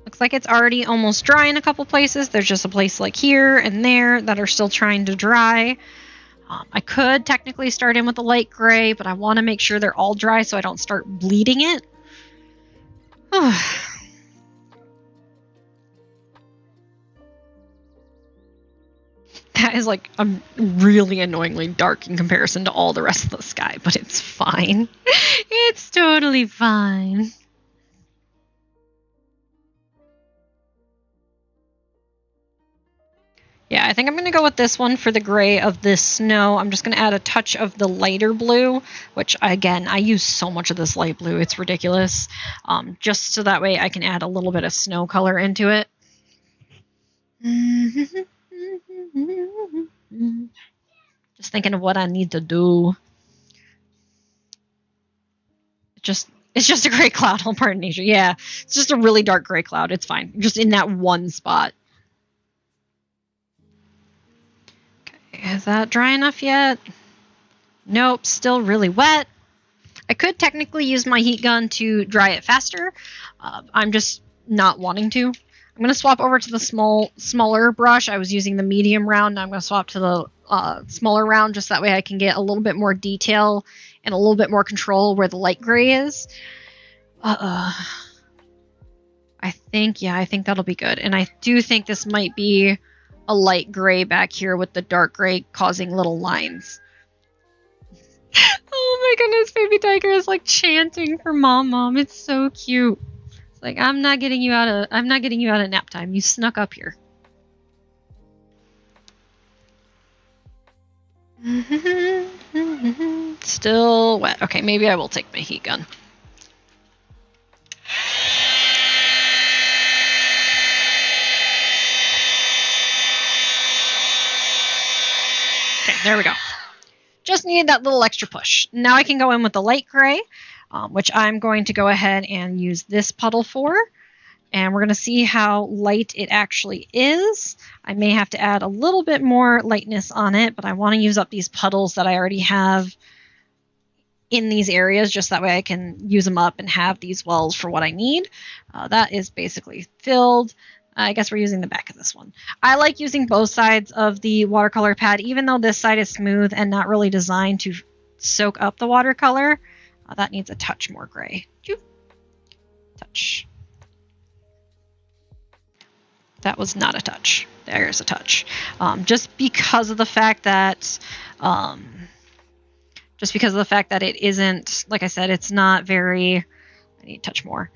Looks like it's already almost dry in a couple places. There's just a place like here and there that are still trying to dry. I could technically start in with the light gray, but I want to make sure they're all dry so I don't start bleeding it. That is like really annoyingly dark in comparison to all the rest of the sky, but it's fine. It's totally fine. Yeah, I think I'm going to go with this one for the gray of this snow. I'm just going to add a touch of the lighter blue, which, again, I use so much of this light blue. It's ridiculous. Just so that way I can add a little bit of snow color into it. Just thinking of what I need to do. It's just a gray cloud on part of nature. Yeah, it's just a really dark gray cloud. It's fine. Just in that one spot. Is that dry enough yet? Nope, still really wet. I could technically use my heat gun to dry it faster. I'm just not wanting to. I'm going to swap over to the smaller brush. I was using the medium round. Now I'm going to swap to the smaller round just that way I can get a little bit more detail and a little bit more control where the light gray is. I think that'll be good. And I do think this might be a light gray back here with the dark gray causing little lines. Oh my goodness, baby tiger is like chanting for mom. It's so cute. It's like, I'm not getting you out of nap time. You snuck up here. Still wet. Okay, maybe I will take my heat gun. There we go. Just needed that little extra push. Now I can go in with the light gray, which I'm going to go ahead and use this puddle for. And we're going to see how light it actually is. I may have to add a little bit more lightness on it, but I want to use up these puddles that I already have in these areas, just that way I can use them up and have these wells for what I need. That is basically filled. I guess we're using the back of this one. I like using both sides of the watercolor pad, even though this side is smooth and not really designed to soak up the watercolor. That needs a touch more gray. Touch. That was not a touch. There's a touch. Just because of the fact that it isn't, like I said, it's not very, I need to touch more.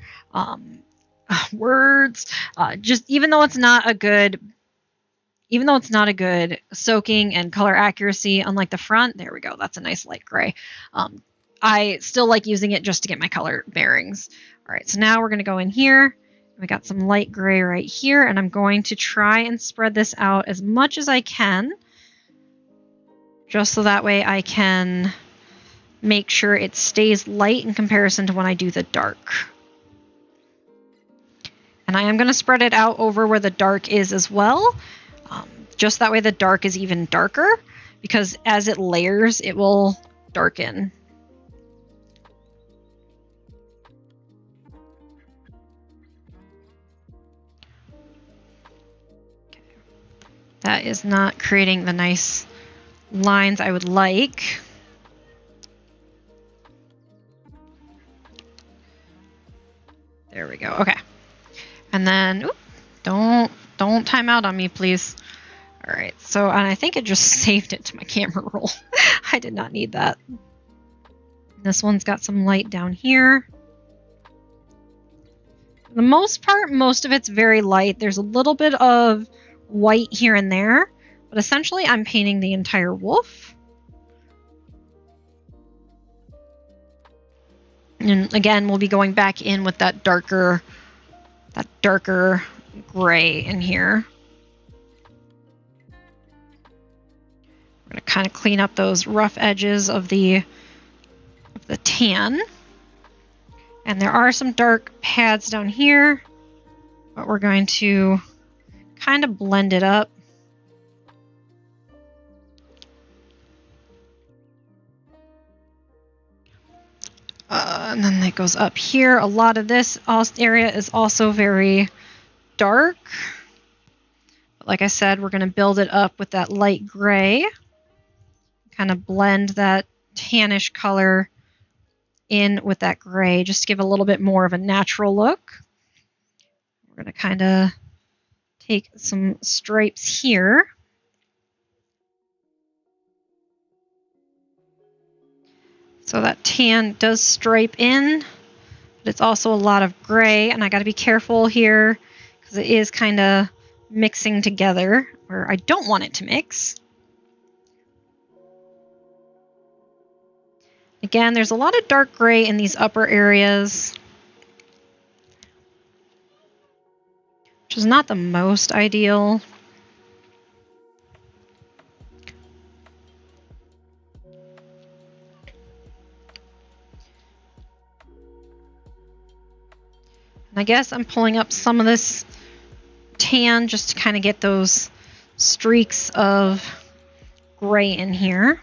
Words. Just even though it's not a good soaking and color accuracy, unlike the front, there we go. That's a nice light gray. I still like using it just to get my color bearings. All right, so now we're going to go in here. We got some light gray right here, and I'm going to try and spread this out as much as I can, just so that way I can make sure it stays light in comparison to when I do the dark. And I am going to spread it out over where the dark is as well, just that way the dark is even darker, because as it layers, it will darken. That is not creating the nice lines I would like. There we go. Okay. And then, don't time out on me, please. All right. So, and I think it just saved it to my camera roll. I did not need that. This one's got some light down here. For the most part, most of it's very light. There's a little bit of white here and there, but essentially I'm painting the entire wolf. And again, we'll be going back in with that darker gray in here. We're going to kind of clean up those rough edges of the tan. And there are some dark pads down here, but we're going to kind of blend it up. And then that goes up here. A lot of this area is also very dark. But like I said, we're going to build it up with that light gray. Kind of blend that tannish color in with that gray, just to give a little bit more of a natural look. We're going to kind of take some stripes here. So that tan does stripe in, but it's also a lot of gray, and I got to be careful here because it is kind of mixing together where I don't want it to mix. Again, there's a lot of dark gray in these upper areas, which is not the most ideal. And I guess I'm pulling up some of this tan just to kind of get those streaks of gray in here.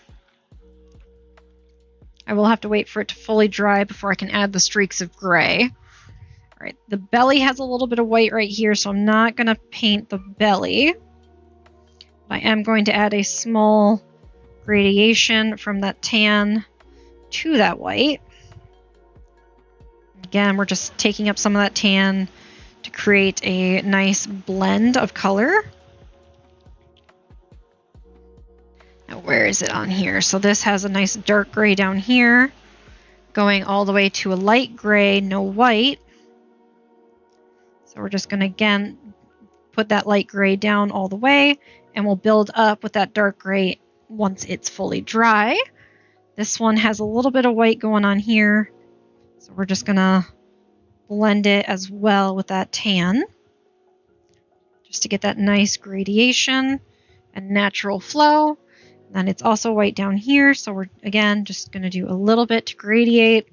I will have to wait for it to fully dry before I can add the streaks of gray. All right, the belly has a little bit of white right here, so I'm not going to paint the belly. I am going to add a small gradation from that tan to that white. Again, we're just taking up some of that tan to create a nice blend of color. Now, where is it on here? So this has a nice dark gray down here, going all the way to a light gray, no white. So we're just going to, again, put that light gray down all the way, and we'll build up with that dark gray once it's fully dry. This one has a little bit of white going on here, so we're just going to blend it as well with that tan, just to get that nice gradation and natural flow. And it's also white down here, so we're, again, just going to do a little bit to gradiate.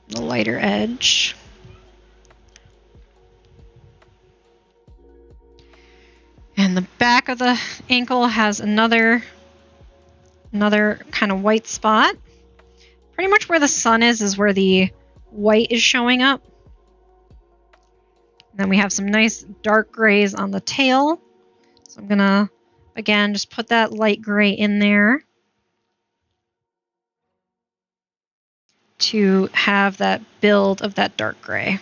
The lighter edge. And of the ankle has another kind of white spot. Pretty much where the sun is where the white is showing up. And then we have some nice dark grays on the tail. So I'm gonna, again, just put that light gray in there to have that build of that dark gray.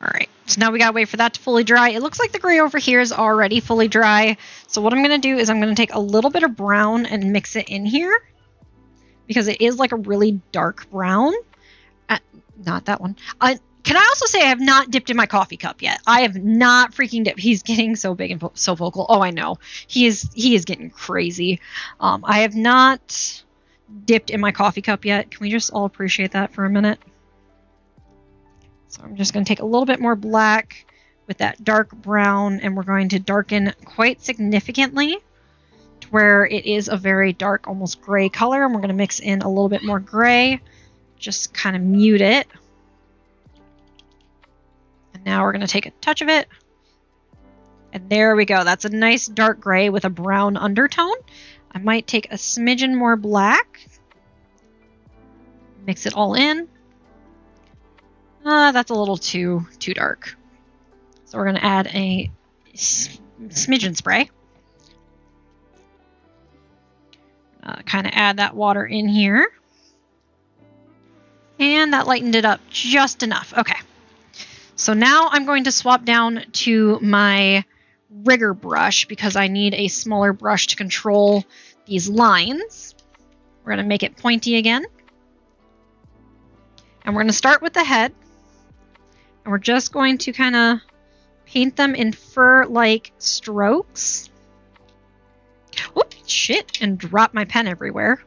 All right, so now we gotta wait for that to fully dry. It looks like the gray over here is already fully dry. So what I'm gonna do is I'm gonna take a little bit of brown and mix it in here because it is like a really dark brown. Not that one. Can I also say I have not dipped in my coffee cup yet? I have not freaking dipped. He's getting so big and so vocal. Oh, I know. He is getting crazy. I have not dipped in my coffee cup yet. Can we just all appreciate that for a minute? So I'm just going to take a little bit more black with that dark brown, and we're going to darken quite significantly to where it is a very dark, almost gray color. And we're going to mix in a little bit more gray, just kind of mute it. And now we're going to take a touch of it. And there we go. That's a nice dark gray with a brown undertone. I might take a smidgen more black. Mix it all in. That's a little too dark. So we're going to add a smidgen spray. Kind of add that water in here. And that lightened it up just enough. Okay. So now I'm going to swap down to my rigger brush because I need a smaller brush to control these lines. We're going to make it pointy again. And we're going to start with the head. And we're just going to kind of paint them in fur-like strokes. Whoop, shit, and drop my pen everywhere.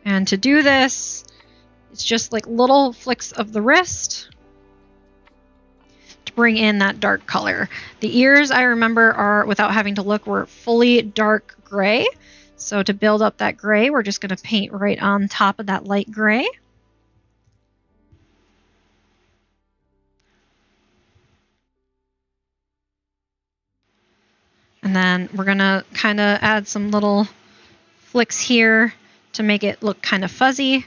And to do this, it's just like little flicks of the wrist to bring in that dark color. The ears, I remember, are, without having to look, were fully dark gray. So to build up that gray, we're just going to paint right on top of that light gray. And then we're going to kind of add some little flicks here to make it look kind of fuzzy.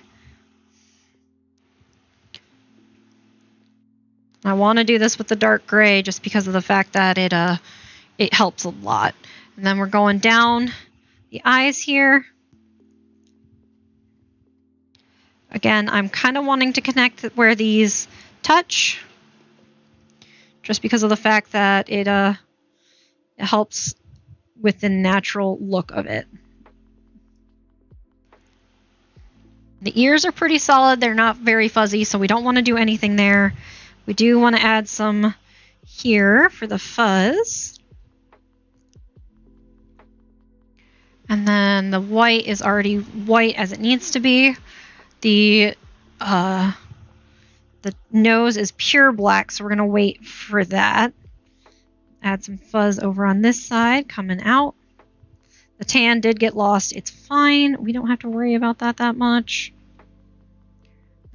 I want to do this with the dark gray just because of the fact that it helps a lot. And then we're going down the eyes here. Again, I'm kind of wanting to connect where these touch, just because of the fact that it helps with the natural look of it. The ears are pretty solid. They're not very fuzzy, so we don't want to do anything there. We do want to add some here for the fuzz. And then the white is already white as it needs to be. The nose is pure black, so we're going to wait for that. Add some fuzz over on this side, coming out. The tan did get lost. It's fine. We don't have to worry about that much.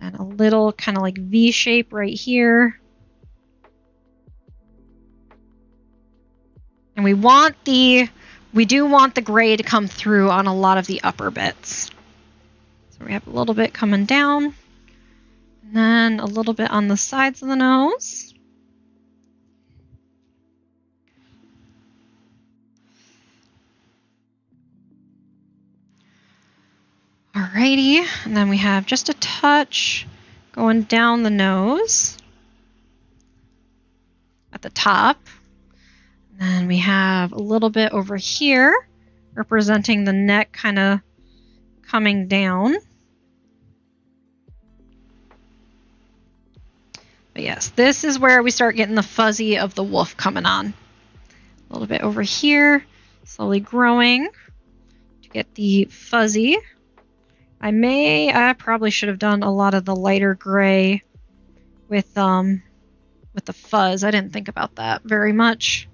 And a little kind of like V shape right here. And we do want the gray to come through on a lot of the upper bits. So we have a little bit coming down. And then a little bit on the sides of the nose. Alrighty, and then we have just a touch going down the nose at the top. And then we have a little bit over here representing the neck kind of coming down. But yes, this is where we start getting the fuzzy of the wolf coming on. A little bit over here, slowly growing to get the fuzzy. I probably should have done a lot of the lighter gray with the fuzz. I didn't think about that very much.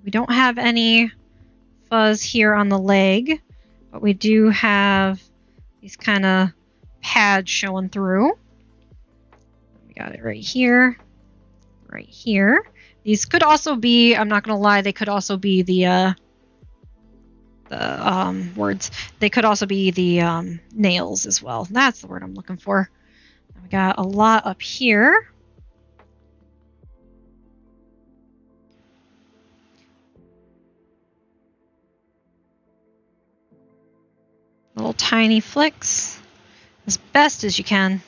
We don't have any fuzz here on the leg, but we do have these kind of pads showing through. We got it right here, right here. These could also be, I'm not going to lie, they could also be the words. They could also be the nails as well. That's the word I'm looking for. We got a lot up here. Little tiny flicks, as best as you can.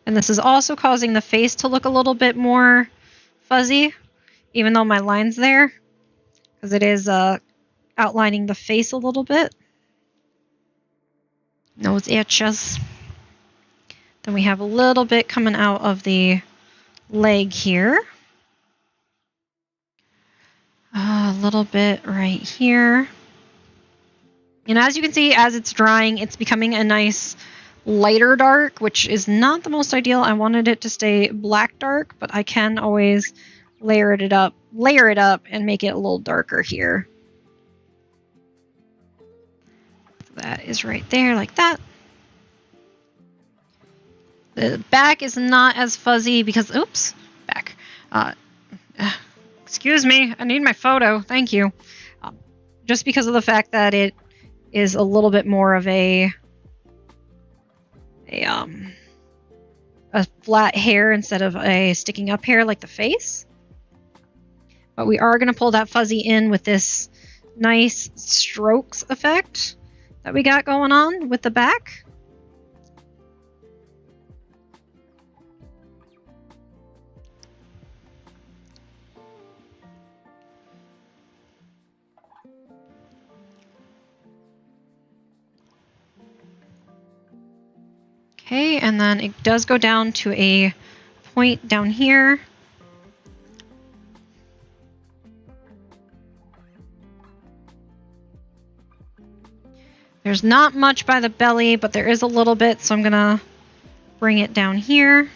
And this is also causing the face to look a little bit more fuzzy, even though my line's there, because it is outlining the face a little bit. Nose itches. Then we have a little bit coming out of the leg here. A little bit right here. And as you can see, as it's drying, it's becoming a nice lighter dark, which is not the most ideal. I wanted it to stay black dark, but I can always layer it up and make it a little darker here. So that is right there like that. The back is not as fuzzy because, oops, back. Excuse me, I need my photo. Thank you. Just because of the fact that it is a little bit more of a flat hair instead of a sticking up hair like the face. But we are going to pull that fuzzy in with this nice strokes effect that we got going on with the back. Okay, and then it does go down to a point down here. There's not much by the belly, but there is a little bit, so I'm going to bring it down here.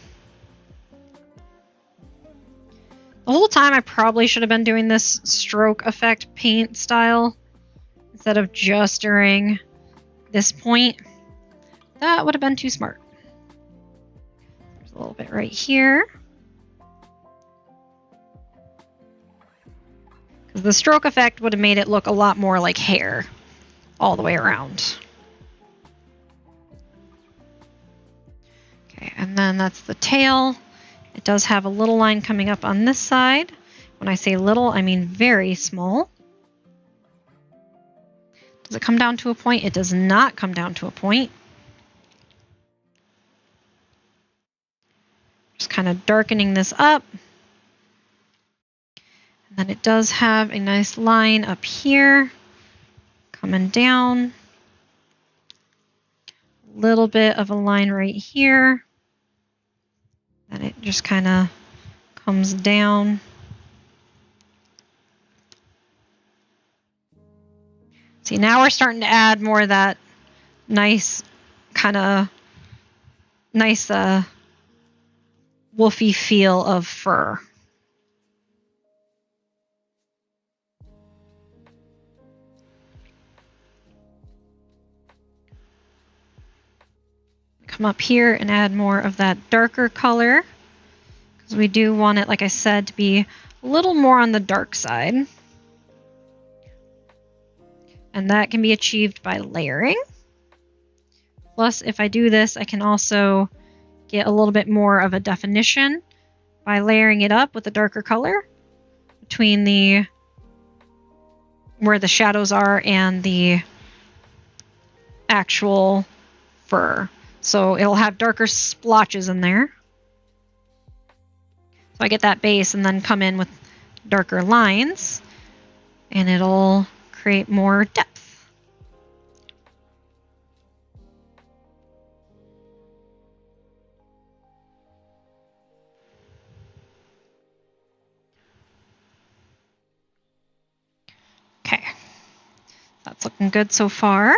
The whole time I probably should have been doing this stroke effect paint style instead of just during this point. That would have been too smart. There's a little bit right here. Because the stroke effect would have made it look a lot more like hair all the way around. Okay, and then that's the tail. It does have a little line coming up on this side. When I say little, I mean very small. Does it come down to a point? It does not come down to a point. Just kind of darkening this up. And then it does have a nice line up here, coming down. A little bit of a line right here. Then it just kind of comes down. See, now we're starting to add more of that nice woofy feel of fur. Come up here and add more of that darker color because we do want it, like I said, to be a little more on the dark side. And that can be achieved by layering. Plus, if I do this, I can also get a little bit more of a definition by layering it up with a darker color between where the shadows are and the actual fur. So it'll have darker splotches in there. So I get that base and then come in with darker lines and it'll create more depth. Okay, that's looking good so far.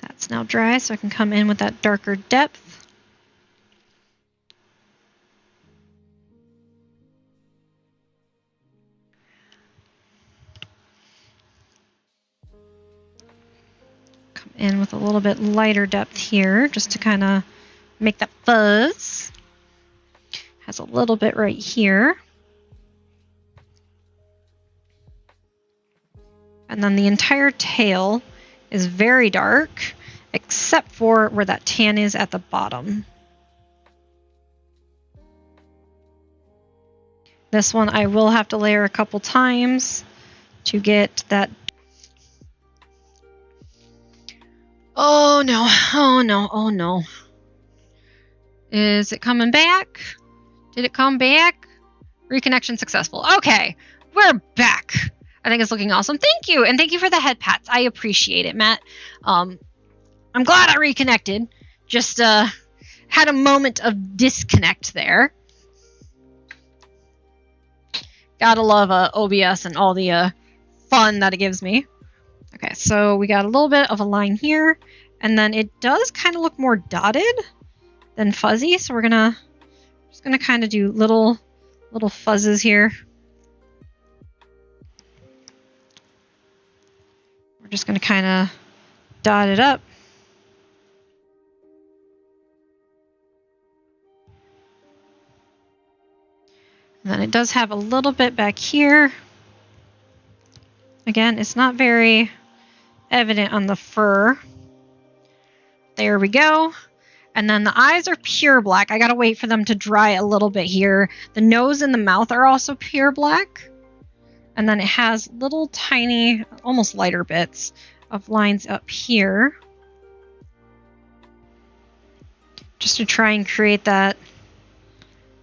That's now dry, so I can come in with that darker depth. bit lighter depth here just to kind of make that fuzz. Has a little bit right here. And then the entire tail is very dark, except for where that tan is at the bottom. This one I will have to layer a couple times to get that. Oh no, oh no, oh no. Is it coming back? Did it come back? Reconnection successful. Okay, we're back. I think it's looking awesome. Thank you, and thank you for the head pats. I appreciate it, Matt. I'm glad I reconnected. Just had a moment of disconnect there. Gotta love OBS and all the fun that it gives me. Okay, so we got a little bit of a line here, and then it does kind of look more dotted than fuzzy, so we're just gonna kind of do little fuzzes here. We're just gonna kind of dot it up. And then it does have a little bit back here. Again, it's not very evident on the fur. There we go. And then the eyes are pure black. I gotta wait for them to dry a little bit here. The nose and the mouth are also pure black. And then it has little tiny, almost lighter bits of lines up here. Just to try and create that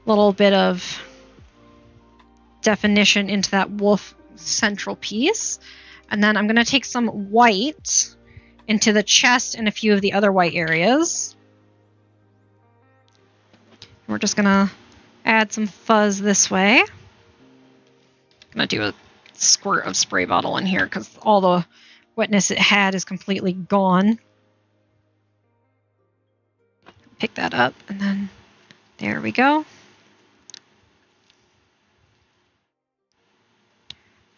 little bit of definition into that wolf central piece. And then I'm gonna take some white into the chest and a few of the other white areas. We're just gonna add some fuzz this way. I'm gonna do a squirt of spray bottle in here because all the wetness it had is completely gone. Pick that up, and then there we go.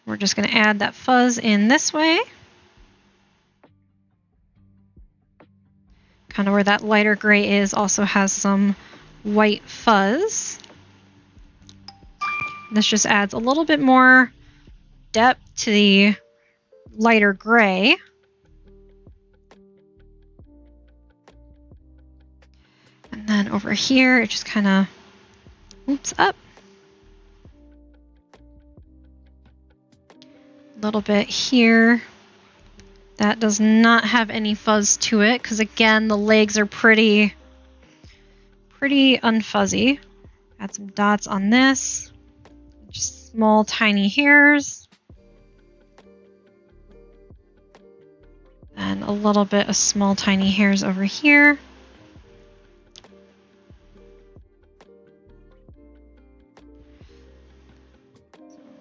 We're just gonna add that fuzz in this way. Kind of where that lighter gray is also has some white fuzz. This just adds a little bit more depth to the lighter gray. And then over here, it just kind of oops up. A little bit here. That does not have any fuzz to it because again, the legs are pretty unfuzzy. Add some dots on this. Just small tiny hairs. And a little bit of small tiny hairs over here.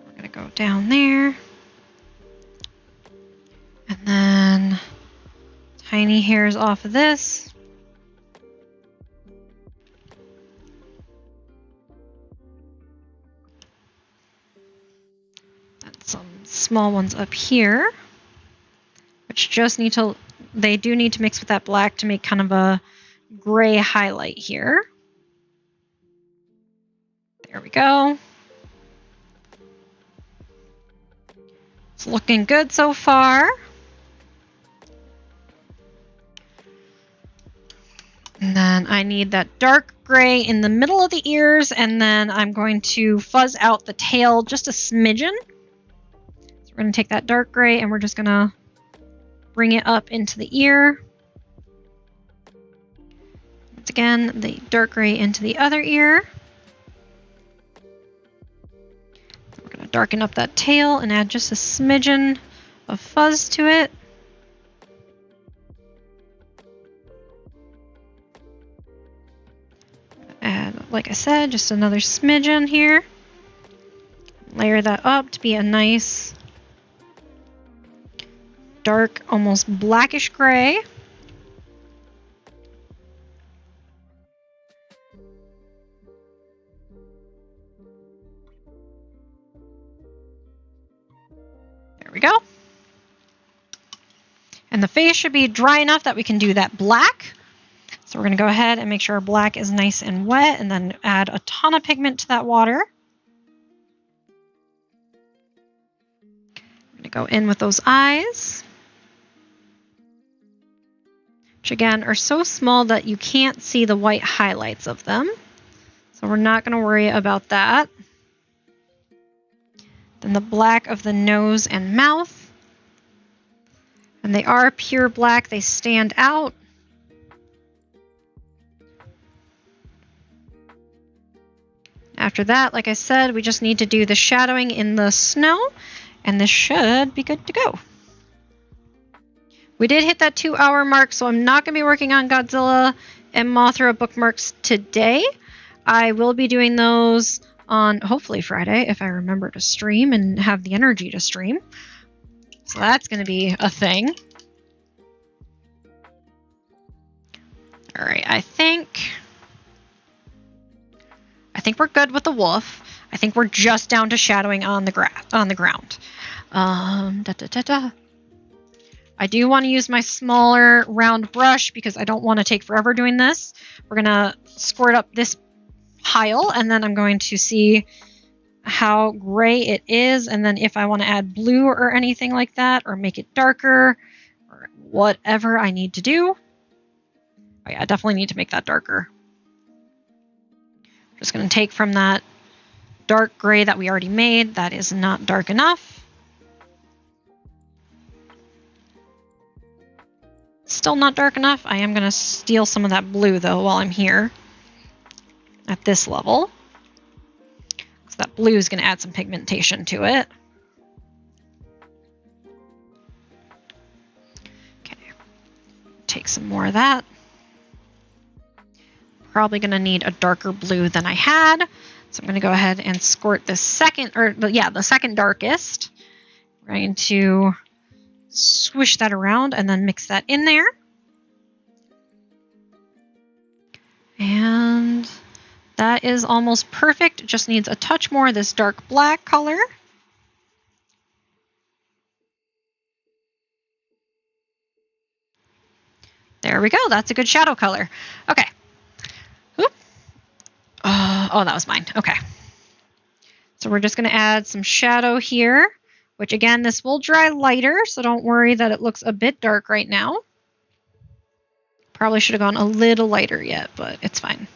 We're gonna go down there. And then tiny hairs off of this. And some small ones up here, which just need to, they do need to mix with that black to make kind of a gray highlight here. There we go. It's looking good so far. And then I need that dark gray in the middle of the ears, and then I'm going to fuzz out the tail just a smidgen. So we're going to take that dark gray and we're just going to bring it up into the ear. Once again, the dark gray into the other ear. We're going to darken up that tail and add just a smidgen of fuzz to it. Add, like I said, just another smidgen here. Layer that up to be a nice dark, almost blackish gray. There we go. And And the face should be dry enough that we can do that black. So we're going to go ahead and make sure our black is nice and wet and then add a ton of pigment to that water. I'm going to go in with those eyes, which again are so small that you can't see the white highlights of them. So we're not going to worry about that. Then the black of the nose and mouth. And they are pure black, they stand out. After that, like I said, we just need to do the shadowing in the snow, and this should be good to go. We did hit that 2-hour mark, so I'm not going to be working on Godzilla and Mothra bookmarks today. I will be doing those on hopefully Friday if I remember to stream and have the energy to stream. So that's going to be a thing. All right, I think we're good with the wolf. I think we're just down to shadowing on the ground. I do want to use my smaller round brush because I don't want to take forever doing this. We're gonna squirt up this pile, and then I'm going to see how gray it is, and then if I want to add blue or anything like that, or make it darker, or whatever I need to do. Oh yeah, I definitely need to make that darker. I'm just going to take from that dark gray that we already made. That is not dark enough. Still not dark enough. I am going to steal some of that blue though while I'm here at this level. That blue is going to add some pigmentation to it. Okay, take some more of that. Probably going to need a darker blue than I had, so I'm going to go ahead and squirt the second darkest. We're going to swish that around and then mix that in there. And that is almost perfect. It just needs a touch more of this dark black color. There we go. That's a good shadow color. Okay. Oop. Oh, that was mine. Okay. So we're just going to add some shadow here, which again, this will dry lighter, so don't worry that it looks a bit dark right now. Probably should have gone a little lighter yet, but it's fine.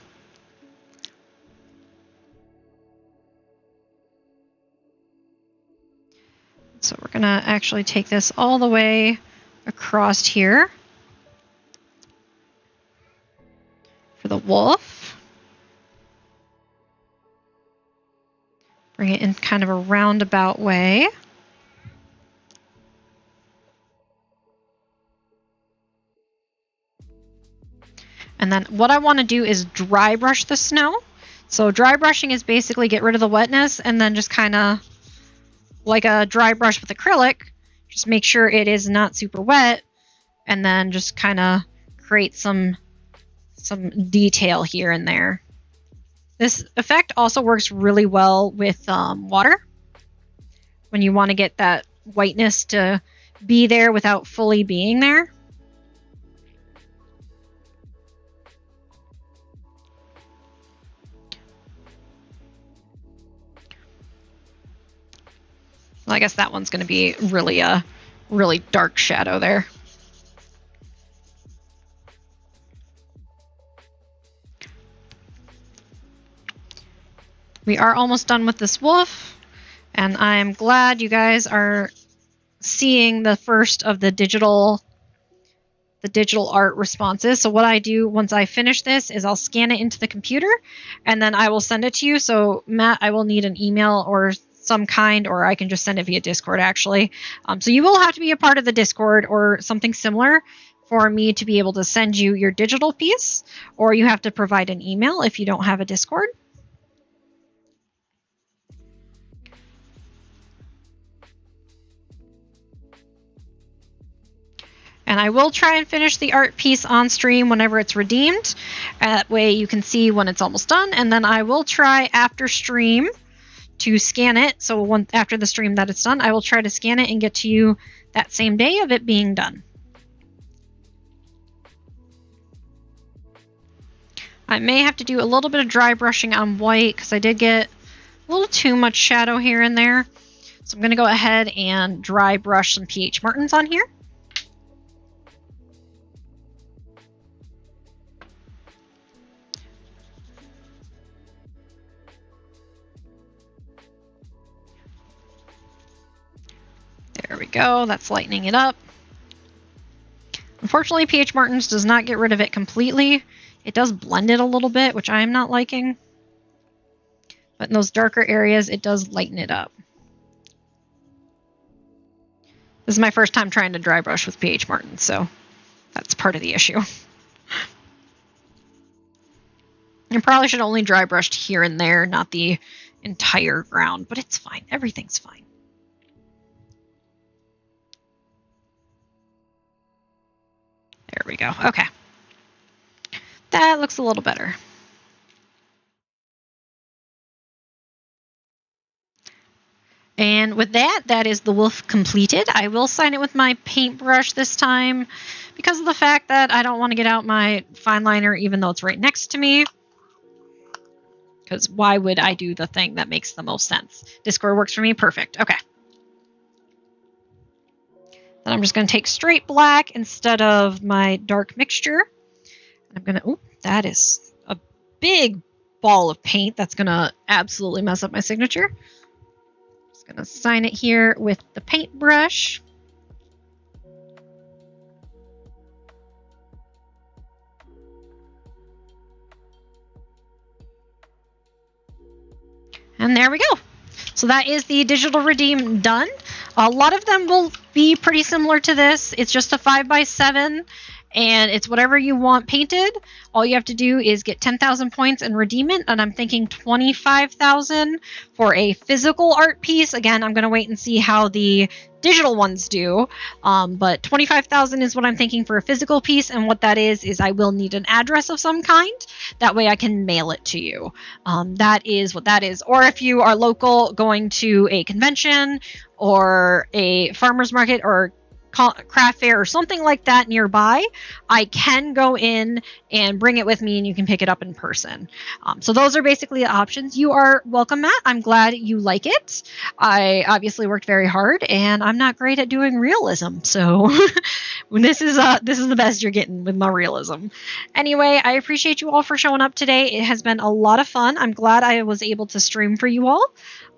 So we're going to actually take this all the way across here for the wolf. Bring it in kind of a roundabout way. And then what I want to do is dry brush the snow. So dry brushing is basically get rid of the wetness and then just kind of like a dry brush with acrylic, just make sure it is not super wet, and then just kind of create some detail here and there. This effect also works really well with water when you want to get that whiteness to be there without fully being there. Well, I guess that one's going to be really a really dark shadow there. We are almost done with this wolf, and I'm glad you guys are seeing the first of the digital art responses. So what I do once I finish this is I'll scan it into the computer, and then I will send it to you. So Matt, I will need an email or some kind, or I can just send it via Discord actually. So you will have to be a part of the Discord or something similar for me to be able to send you your digital piece, or you have to provide an email if you don't have a Discord. And I will try and finish the art piece on stream whenever it's redeemed. That way you can see when it's almost done. And then I will try after stream to scan it. So after the stream that it's done, I will try to scan it and get to you that same day of it being done. I may have to do a little bit of dry brushing on white because I did get a little too much shadow here and there. So I'm going to go ahead and dry brush some PH Martins on here. There we go, that's lightening it up. Unfortunately, PH Martins does not get rid of it completely. It does blend it a little bit, which I am not liking. But in those darker areas, it does lighten it up. This is my first time trying to dry brush with PH Martins, so that's part of the issue. I probably should only dry brushed here and there, not the entire ground, but it's fine. Everything's fine. There we go. Okay. That looks a little better. And with that, that is the wolf completed. I will sign it with my paintbrush this time because of the fact that I don't want to get out my fine liner even though it's right next to me. Because why would I do the thing that makes the most sense? Discord works for me. Perfect. Okay. Then I'm just going to take straight black instead of my dark mixture. I'm going to, oh, that is a big ball of paint. That's going to absolutely mess up my signature. Just going to sign it here with the paintbrush. And there we go. So that is the digital redeem done. A lot of them will be pretty similar to this. It's just a 5x7 and it's whatever you want painted. All you have to do is get 10,000 points and redeem it. And I'm thinking 25,000 for a physical art piece. Again, I'm going to wait and see how the digital ones do. But 25,000 is what I'm thinking for a physical piece. And what that is I will need an address of some kind. That way I can mail it to you. That is what that is. Or if you are local, going to a convention or a farmer's market or craft fair or something like that nearby, I can go in and bring it with me and you can pick it up in person. So those are basically the options. You are welcome, Matt. I'm glad you like it. I obviously worked very hard and I'm not great at doing realism. So this is the best you're getting with my realism. Anyway, I appreciate you all for showing up today. It has been a lot of fun. I'm glad I was able to stream for you all.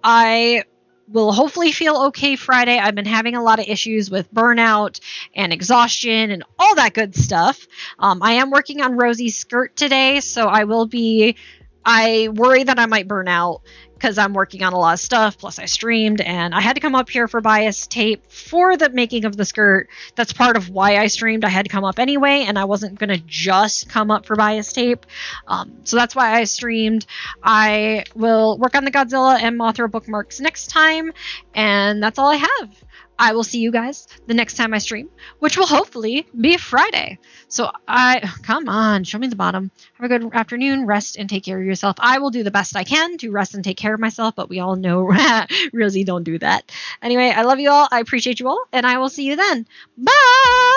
I will hopefully feel okay Friday. I've been having a lot of issues with burnout and exhaustion and all that good stuff. I am working on Rosie's skirt today, so I worry that I might burn out because I'm working on a lot of stuff, plus I streamed, and I had to come up here for bias tape for the making of the skirt. That's part of why I streamed. I had to come up anyway, and I wasn't going to just come up for bias tape. So that's why I streamed. I will work on the Godzilla and Mothra bookmarks next time, and that's all I have. I will see you guys the next time I stream, which will hopefully be Friday. So come on, show me the bottom. Have a good afternoon, rest, and take care of yourself. I will do the best I can to rest and take care of myself, but we all know Rosie don't do that. Anyway, I love you all. I appreciate you all, and I will see you then. Bye!